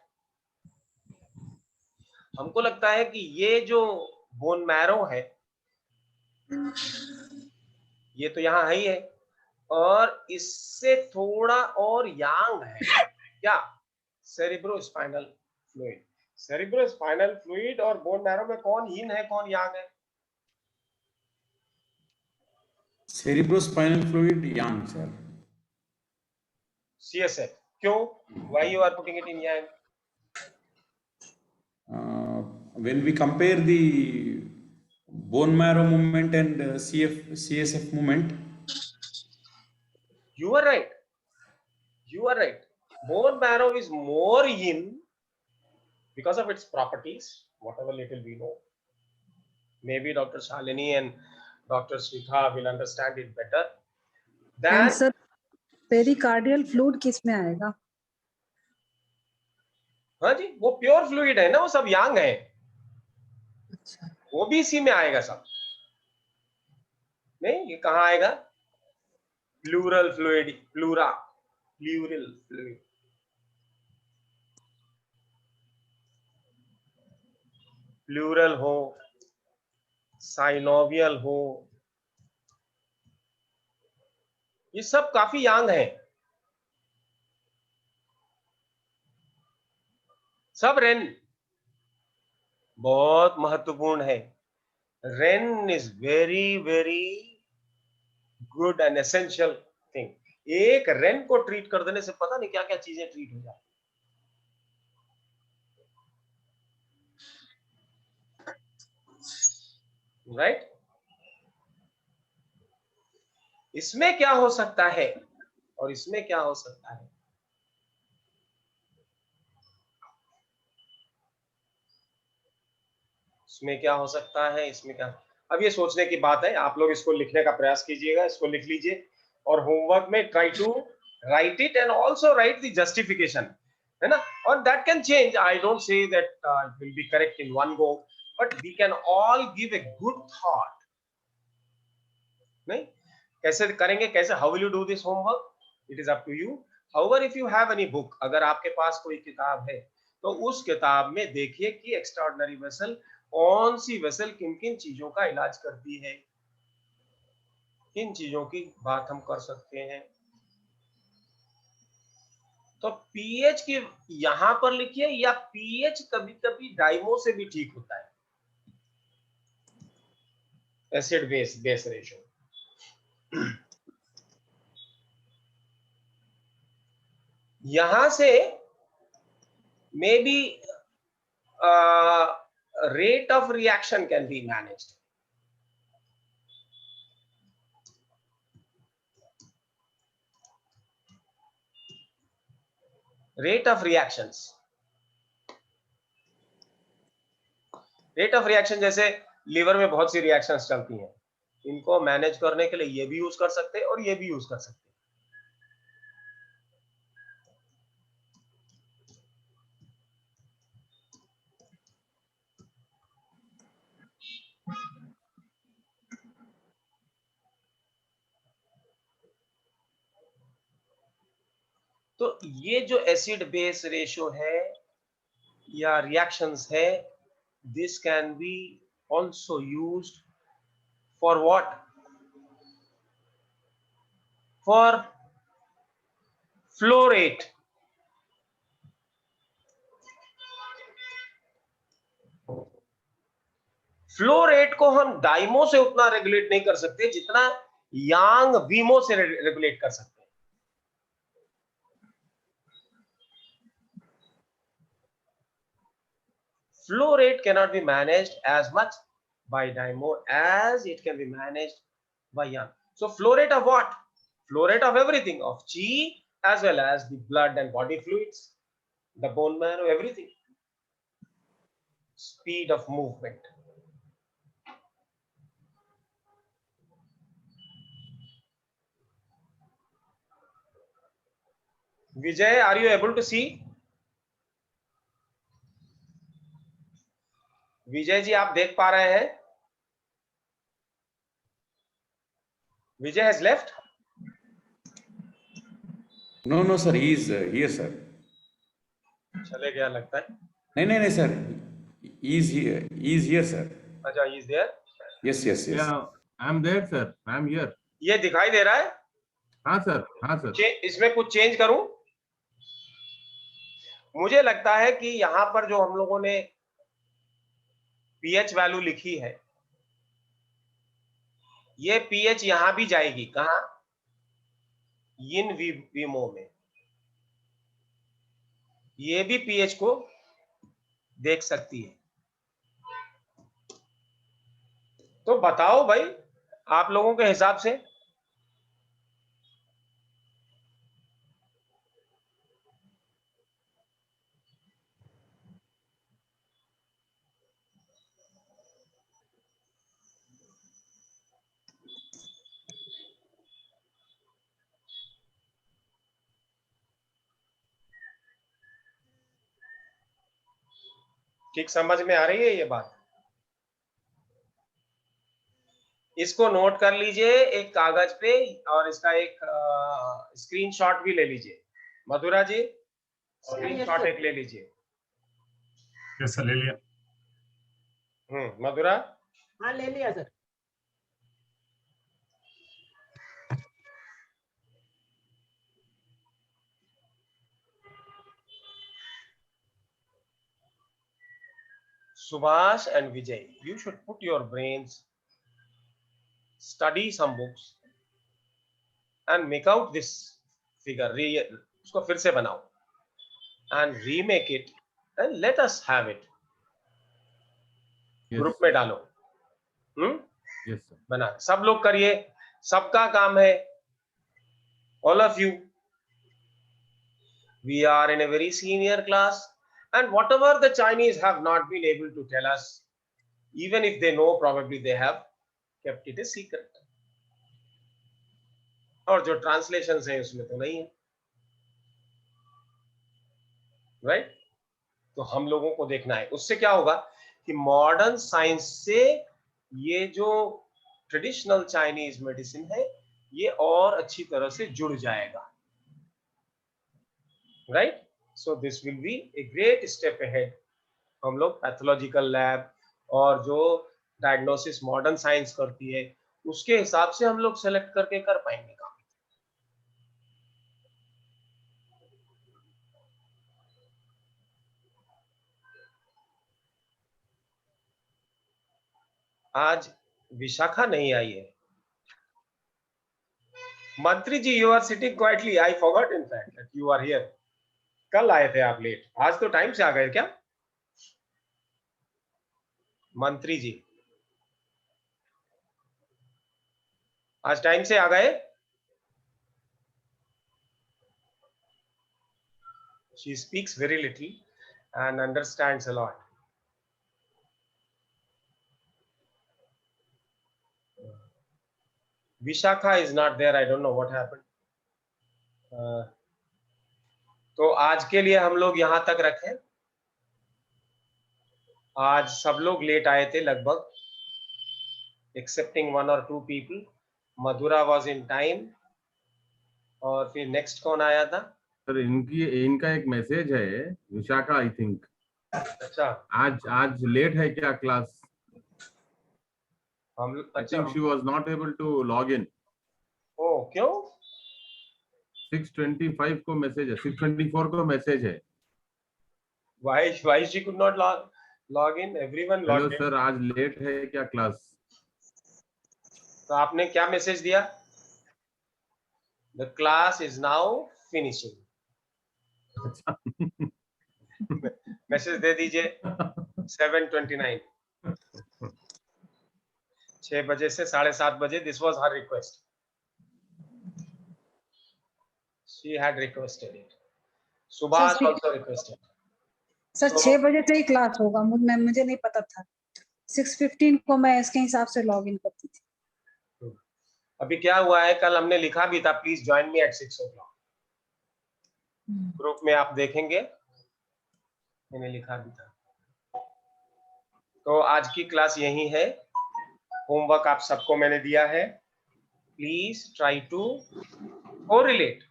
हमको लगता है कि ये जो बोन मैरो है ये तो यहाँ है ही है, और इससे थोड़ा और यांग है क्या? Cerebrospinal fluid. सेरिब्रोस्पाइनल फ्लूइड और बोन मैरो में कौन यिन है कौन यांग है? Cerebrospinal fluid, yang, sir. CSF. क्यों? Why you are putting it in yang? When we compare the bone marrow movement and CSF movement, You are right. You are right. Bone marrow is more yin because of its properties, whatever little we know. Maybe Dr. Shalini and Dr. Shikha will understand it better. Then And sir, pericardial fluid किस में आएगा? हाँ जी, वो pure fluid है ना, वो सब यांग है, अच्छा, वो भी इसी में आएगा सब। नहीं, ये कहाँ आएगा? Pleural fluid, pleural fluid, pleural हो, साइनोवियल हो, ये सब काफी यांग है, सब रेन बहुत महत्वपूर्ण है। Rain is very very good and essential thing. एक रेन को ट्रीट कर देने से पता नहीं क्या क्या चीजें ट्रीट हो जाती, राइट? इसमें क्या हो सकता है और इसमें क्या हो सकता है? इसमें क्या हो सकता है, इसमें क्या? अब ये सोचने की बात है, आप लोग इसको लिखने का प्रयास कीजिएगा, इसको लिख लीजिए और होमवर्क में try to write it and also write the justification, है ना? और that can change, I don't say that it will be correct in one go, but we can all give a good thought. नहीं, कैसे करेंगे, कैसे, how will you do this homework, it is up to you. However if you have any book, अगर आपके पास कोई किताब है तो उस किताब में देखिए कि एक्स्ट्राऑर्डिनरी वेसल, कौन सी वेसल किन किन चीजों का इलाज करती है, किन चीजों की बात हम कर सकते हैं। तो पीएच की यहां पर लिखिए, या पीएच कभी कभी डाइमो से भी ठीक होता है, एसिड बेस रेशियो। यहां से may be rate of reaction can be managed. Rate of reactions, rate of reaction, जैसे लीवर में बहुत सी रिएक्शंस चलती हैं, इनको मैनेज करने के लिए ये भी यूज कर सकते हैं और ये भी यूज कर सकते हैं। तो ये जो एसिड बेस रेशियो है या रिएक्शंस है, this can be also used for what, for flow rate. Flow rate को हम डाइमो से उतना रेगुलेट नहीं कर सकते जितना यांग वीमो से रेगुलेट कर सकते हैं। Flow rate cannot be managed as much by dynamo as it can be managed by yang. So flow rate of what? Flow rate of everything, of chi as well as the blood and body fluids, the bone marrow, everything. Speed of movement. Vijay, are you able to see? Vijay ji, आप देख पा रहे हैं? विजय has left? No sir, he is here sir. चले गया लगता है। नहीं sir, he is here sir. अच्छा, he is there? Yes. Yeah, I am there sir, I am here. ये दिखाई दे रहा है? हाँ सर। इसमें कुछ चेंज करूं? मुझे लगता है कि यहां पर जो हम लोगों ने पीएच वैल्यू लिखी है, ये पीएच यहां भी जाएगी, कहां? इन वीमो में ये भी पीएच को देख सकती है। तो बताओ भाई, आप लोगों के हिसाब से ठीक समझ में आ रही है ये बात? इसको नोट कर लीजिए एक कागज पे और इसका एक स्क्रीनशॉट भी ले लीजिए। मधुरा जी स्क्रीनशॉट एक ले लीजिए। यस सर, ले लिया। मधुरा? हाँ ले लिया sir. Subhash and Vijay, you should put your brains, study some books and make out this figure. उसको फिर से बनाओ and remake it and let us have it. Yes. Group में डालो। Yes, sir. बना सब लोग करिए, सबका काम है। All of you. We are in a very senior class. And whatever the Chinese have not been able to tell us, even if they know, probably they have kept it a secret. और जो translations हैं उसमें तो नहीं है, right? तो हम लोगों को देखना है। उससे क्या होगा कि मॉडर्न साइंस से ये जो ट्रेडिशनल चाइनीज मेडिसिन है ये और अच्छी तरह से जुड़ जाएगा, right? So this will be a great step ahead. हम लोग पैथोलॉजिकल लैब और जो डायग्नोसिस मॉडर्न साइंस करती है उसके हिसाब से हम लोग सेलेक्ट करके कर पाएंगे काम। आज विशाखा नहीं आई है। मंत्री जी you are sitting quietly, I forgot in fact that you are here. कल आए थे आप लेट, आज तो टाइम से आ गए क्या मंत्री जी? आज टाइम से आ गए? She speaks very little and understands a lot. Vishakha is not there. I don't know what happened. तो आज के लिए हम लोग यहां तक रखें। आज सब लोग लेट आए थे लगभग, accepting 1 or 2 people. Mathura was in time. और फिर नेक्स्ट कौन आया था? सर इनका एक मैसेज है, विशाखा आई थिंक। अच्छा, आज लेट है क्या क्लास? हम I think she was not able to log in. ओ क्यों? 6:25 को मैसेज है, 6:24 को मैसेज है। Why she could not log in? Everyone logged in. Hello sir, आज लेट है क्या क्लास? तो आपने क्या मैसेज दिया? The class is now finishing. Message दे दीजिए 7:29, 6 बजे से 7:30 बजे। This was her request. She had requested it. Subhash also requested. Sir 6 बजे से ही क्लास होगा, मुझे नहीं पता था। 6:15 को मैं इसके हिसाब से लॉग इन करती थी। अभी क्या हुआ है, कल हमने लिखा भी था please join me at 6 o'clock। Group में आप देखेंगे मैंने लिखा भी था। तो आज की क्लास यही है। होमवर्क आप सबको मैंने दिया है। Please try to correlate.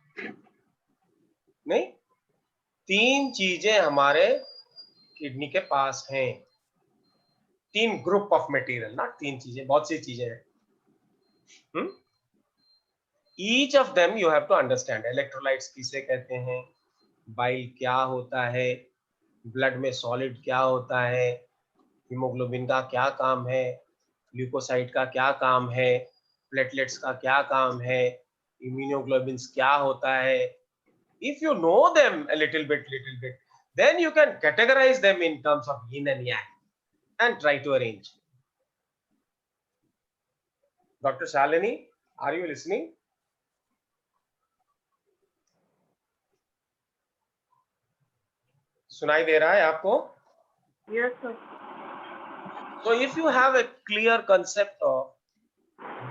नहीं, 3 चीजें हमारे किडनी के पास हैं। 3 ग्रुप ऑफ मटेरियल, ना 3 चीजें, बहुत सी चीजें हैं। Each of them you have to understand. Electrolytes किसे कहते हैं, बाइल क्या होता है, ब्लड में सॉलिड क्या होता है, हीमोग्लोबिन का क्या काम है, ल्यूकोसाइट का क्या काम है, प्लेटलेट्स का क्या काम है, इम्यूनोग्लोबिन्स क्या होता है। If you know them a little bit, then you can categorize them in terms of yin and yang and try to arrange. Dr. Shalini, are you listening? सुनाई दे रहा है आपको? Yes, sir. So if you have a clear concept of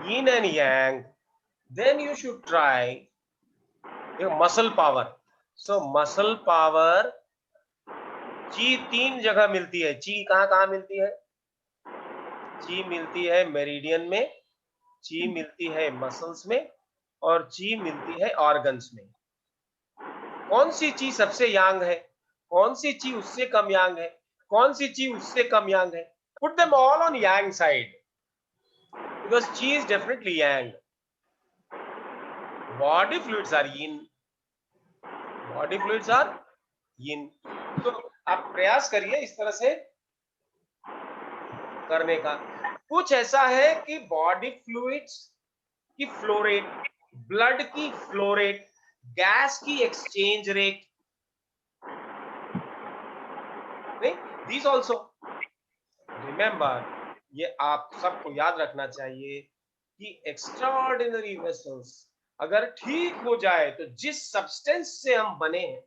yin and yang, then you should try your muscle power. So muscle power ची 3 जगह मिलती है। ची कहाँ मिलती है? ची मिलती है मेरिडियन में, ची मिलती है मसल्स में, और ची मिलती है ऑर्गन्स में। कौन सी ची सबसे यांग है? कौन सी ची उससे कम यांग है? कौन सी ची उससे कम यांग है? Put them all on yang side, because chi is definitely yang. Body fluids are yin. Body fluids are yin. तो आप प्रयास करिए इस तरह से करने का। कुछ ऐसा है कि बॉडी फ्लूइड्स की फ्लो रेट, ब्लड की फ्लो रेट, गैस की exchange rate, these also remember, ये आप सबको याद रखना चाहिए कि एक्स्ट्राऑर्डिनरी वेसल्स अगर ठीक हो जाए तो जिस सब्सटेंस से हम बने हैं,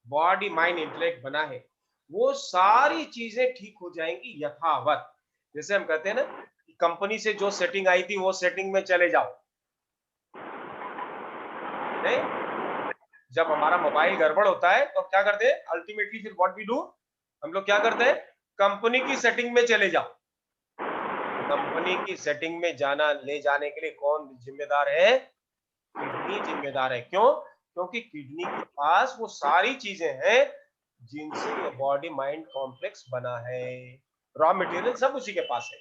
बॉडी माइंड इंटेलेक्ट बना है, वो सारी चीजें ठीक हो जाएंगी यथावत। जैसे हम कहते हैं ना कि कंपनी से जो सेटिंग आई थी वो सेटिंग में चले जाओ। नहीं, जब हमारा मोबाइल गड़बड़ होता है तो क्या करते हैं? अल्टीमेटली फिर व्हाट वी डू, हम लोग क्या करते हैं? कंपनी की सेटिंग में चले जाओ। कंपनी की सेटिंग में ले जाने के लिए कौन जिम्मेदार है? किडनी जिम्मेदार है। क्यों? क्योंकि किडनी के पास वो सारी चीजें हैं जिनसे ये बॉडी माइंड कॉम्प्लेक्स बना है। रॉ मटेरियल सब उसी के पास है।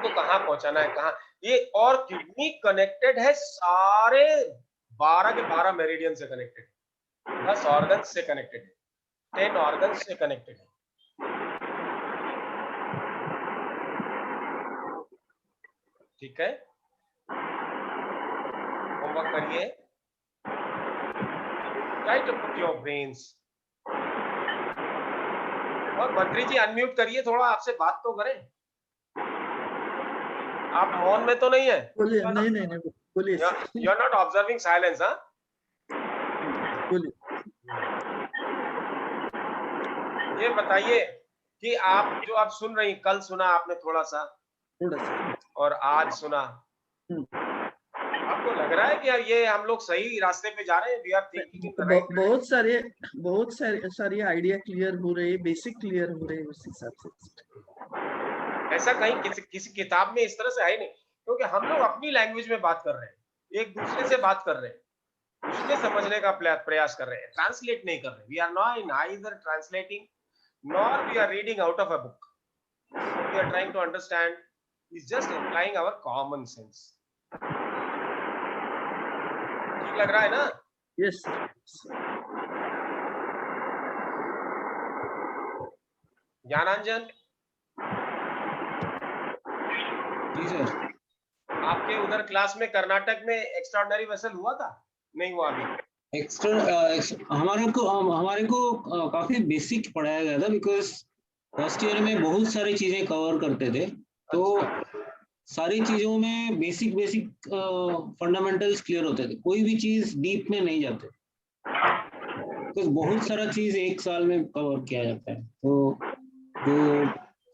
तो कहाँ पहुंचाना है, कहाँ ये, और किडनी कनेक्टेड है सारे 12 के 12 मेरिडियन से कनेक्टेड है, 10 ऑर्गन से कनेक्टेड है, 10 ऑर्गन से कनेक्टेड है। ठीक है, होमवर्क करिए। Try to put your brains. और मंत्री जी अनम्यूट करिए थोड़ा, आपसे बात तो करें। आप मौन में तो नहीं है? बोलिए। नहीं बोलिए। You are not observing silence? हाँ, बोलिए। ये बताइए कि आप जो आप सुन रही, कल सुना आपने थोड़ा सा और आज सुना, आपको लग रहा है कि यार ये हम लोग सही रास्ते पे जा रहे हैं? वी आर थिंकिंग बहुत सारी आइडिया क्लियर हो रही है, बेसिक क्लियर हो रहे हैं उस हिसाब से। ऐसा कहीं किसी किताब में इस तरह से है नहीं, क्योंकि हम लोग अपनी लैंग्वेज में बात कर रहे हैं, एक दूसरे से बात कर रहे हैं, उससे समझने का प्रयास कर रहे हैं, ट्रांसलेट नहीं कर रहे। We are not either translating nor we are reading out of a book. What we are trying to understand is just applying our common sense. ठीक लग रहा है ना? Yes. ज्ञानांजन जी सर। आपके उधर क्लास में कर्नाटक में एक्स्ट्राऑर्डिनरी वेसल हुआ था? नहीं हुआ अभी? हमारे को काफी बेसिक पढ़ाया गया था, बिकॉज फर्स्ट ईयर में बहुत सारी चीजें कवर करते थे, तो सारी चीजों में बेसिक फंडामेंटल्स क्लियर होते थे, कोई भी चीज डीप में नहीं जाते, तो बहुत सारा चीज एक साल में कवर किया जाता है। तो जो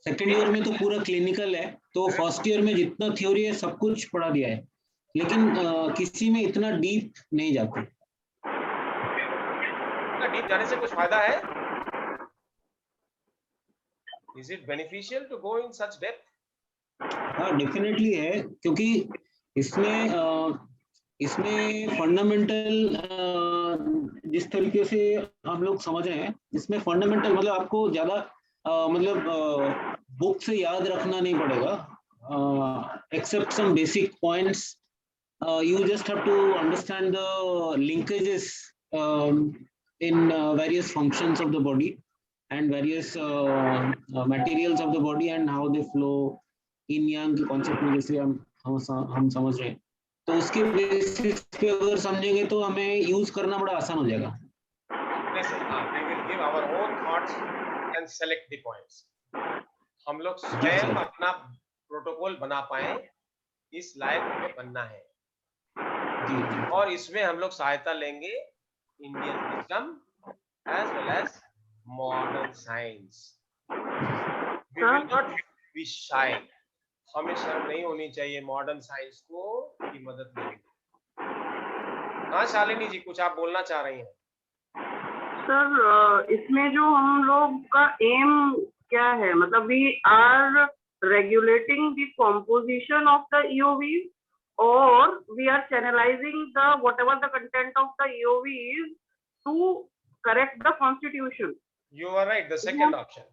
सेकेंड ईयर में तो पूरा क्लिनिकल है, तो फर्स्ट ईयर में जितना थ्योरी है सब कुछ पढ़ा दिया है, लेकिन किसी में इतना डीप नहीं जाते। डीप जाने से कुछ फायदा है? Is it beneficial to go in such depth? हाँ, डेफिनेटली है, क्योंकि इसमें फंडामेंटल जिस तरीके से हम लोग समझ रहे हैं, इसमें फंडामेंटल मतलब आपको ज्यादा बुक से याद रखना नहीं पड़ेगा, except some basic points, you just have to understand the linkages in various functions of the body and various materials of the body and how they flow in yang के concept में जैसे हम समझ रहे हैं, तो उसके बेसिस पे अगर समझेंगे तो हमें यूज करना बड़ा आसान हो जाएगा। We will give our own thoughts and select the points. हम लोग स्वयं अपना प्रोटोकॉल बना पाए, इस लायक हमें बनना है, और इसमें हम लोग सहायता लेंगे Indian wisdom as well as modern science. We will not be shy. हमें शर्म नहीं होनी चाहिए मॉडर्न साइंस को की मदद लेने की। हाँ शालिनी जी, कुछ आप बोलना चाह रही हैं? सर इसमें जो हम लोग का एम क्या है, मतलब we are regulating the composition of the EOVs or we are channelizing the whatever the content of the EOVs to correct the constitution. You are right, the second option.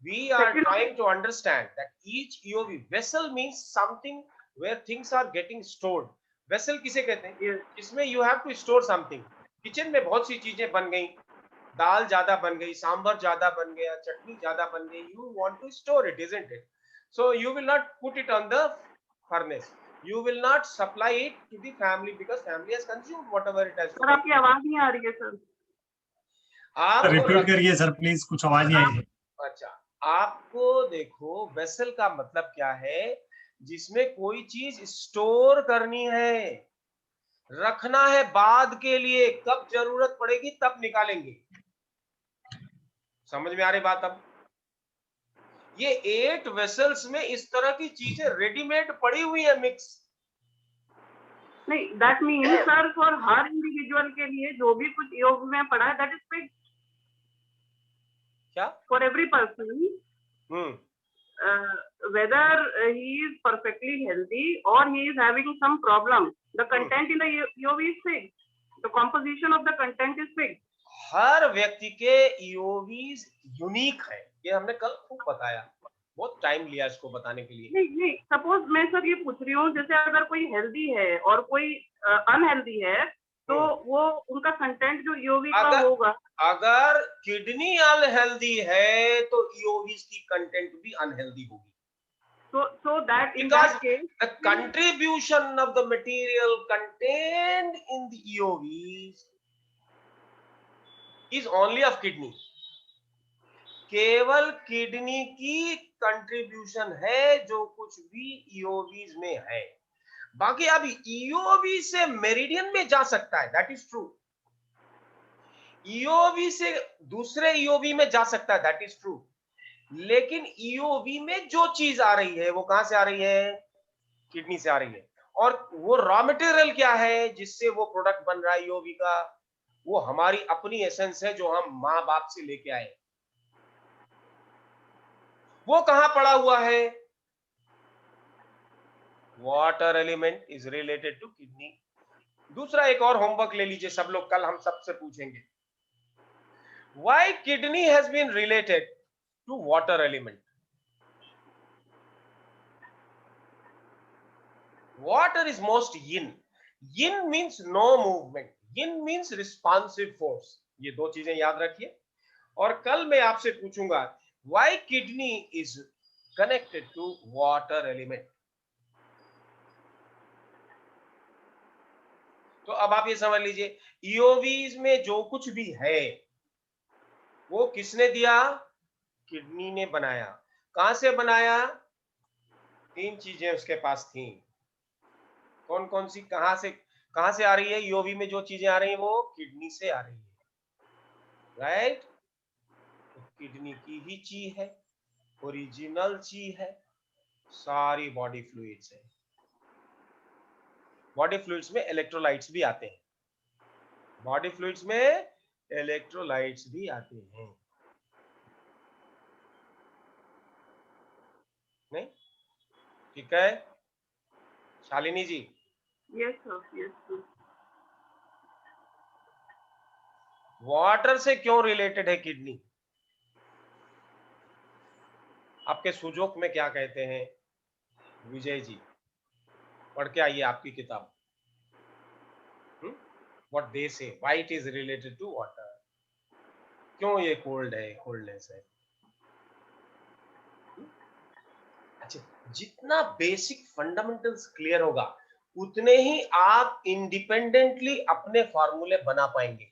We are trying to understand that each EOV vessel means something where things are getting stored. Vessel किसे कहते हैं? इसमें you have to store something. Kitchen में बहुत सी चीजें बन गई, दाल ज्यादा बन गई, सांभर ज्यादा बन गया, चटनी ज्यादा बन गई. You want to store it, isn't it? So you will not put it on the furnace. You will not supply it to the family because family has consumed whatever it has. Sir आपकी आवाज नहीं आ रही है sir. आप repeat करिए sir please, कुछ आवाज नहीं आई. अच्छा, आपको देखो वेसल का मतलब क्या है? जिसमें कोई चीज स्टोर करनी है, रखना है बाद के लिए, कब जरूरत पड़ेगी तब निकालेंगे. समझ में आ रही बात? अब ये 8 वेसल्स में इस तरह की चीजें रेडीमेड पड़ी हुई है मिक्स. नहीं, that means sir for her individual के लिए जो भी कुछ योग में पड़ा है दैट इज फिक्स्ड. क्या? For every person whether he is perfectly healthy or he is having some problem, the content in the EOV is fixed. The composition of the content is fixed. हर व्यक्ति के EOVs unique है. ये हमने कल खूब बताया, बहुत टाइम लिया इसको बताने के लिए. नहीं, सपोज मैं सर ये पूछ रही हूँ, जैसे अगर कोई हेल्दी है और कोई अनहेल्दी है तो वो उनका कंटेंट जो EOV का होगा. अगर किडनी अनहेल्दी है तो EOVs की कंटेंट भी अनहेल्दी होगी. So that in that case the contribution of the material contained in the EOVs is only of kidney. केवल किडनी की कंट्रीब्यूशन है जो कुछ भी EOVs में है. बाकी अब EOV से मेरिडियन में जा सकता है, दैट इज ट्रू. EOV से दूसरे EOV में जा सकता है, दैट इज ट्रू. लेकिन EOV में जो चीज आ रही है वो कहां से आ रही है? किडनी से आ रही है. और वो रॉ मटेरियल क्या है जिससे वो प्रोडक्ट बन रहा है EOV का? वो हमारी अपनी एसेंस है जो हम माँ बाप से लेके आए. वो कहां पड़ा हुआ है? Water element is related to kidney. दूसरा एक और होमवर्क ले लीजिए सब लोग, कल हम सबसे पूछेंगे. Why kidney has been related to water element? Water is most yin. Yin means no movement, yin means responsive force. ये दो चीजें याद रखिए. और कल मैं आपसे पूछूंगा why kidney is connected to water element. तो अब आप ये समझ लीजिए EOVs में जो कुछ भी है वो किसने दिया? किडनी ने बनाया. कहां से बनाया? 3 चीजें उसके पास थी. कौन कौन सी? कहां से आ रही है? EOV में जो चीजें आ रही हैं वो किडनी से आ रही है, राइट? किडनी की ही ची है, ओरिजिनल ची है, सारी बॉडी फ्लूइड्स है. बॉडी फ्लूइड्स में इलेक्ट्रोलाइट्स भी आते हैं. बॉडी फ्लूइड्स में इलेक्ट्रोलाइट्स भी आते हैं. नहीं? ठीक है Shalini ji? Yes sir, yes sir. Water से क्यों रिलेटेड है किडनी? आपके सुजोक में क्या कहते हैं? विजय जी पढ़ के आइए आपकी किताब. What they say, why it is related to water. क्यों ये कोल्ड है, कोल्डनेस है? अच्छा, जितना बेसिक फंडामेंटल्स क्लियर होगा उतने ही आप इंडिपेंडेंटली अपने फॉर्मूले बना पाएंगे.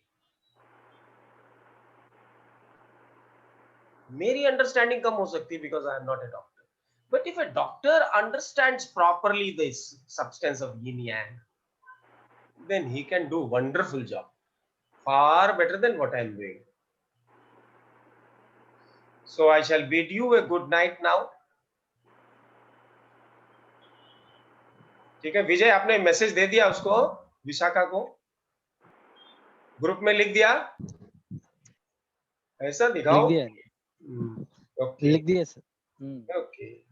मेरी अंडरस्टैंडिंग कम हो सकती है because I am not a doctor, but if a doctor understands properly this substance of yin yang, then he can do wonderful job, far better than what I am doing. So I shall bid you a good night now. ठीक है विजय, आपने message दे दिया उसको, विशाखा को group में लिख दिया? ऐसा दिखाओ। लिख दिया ओके लिख दिया सर। ओके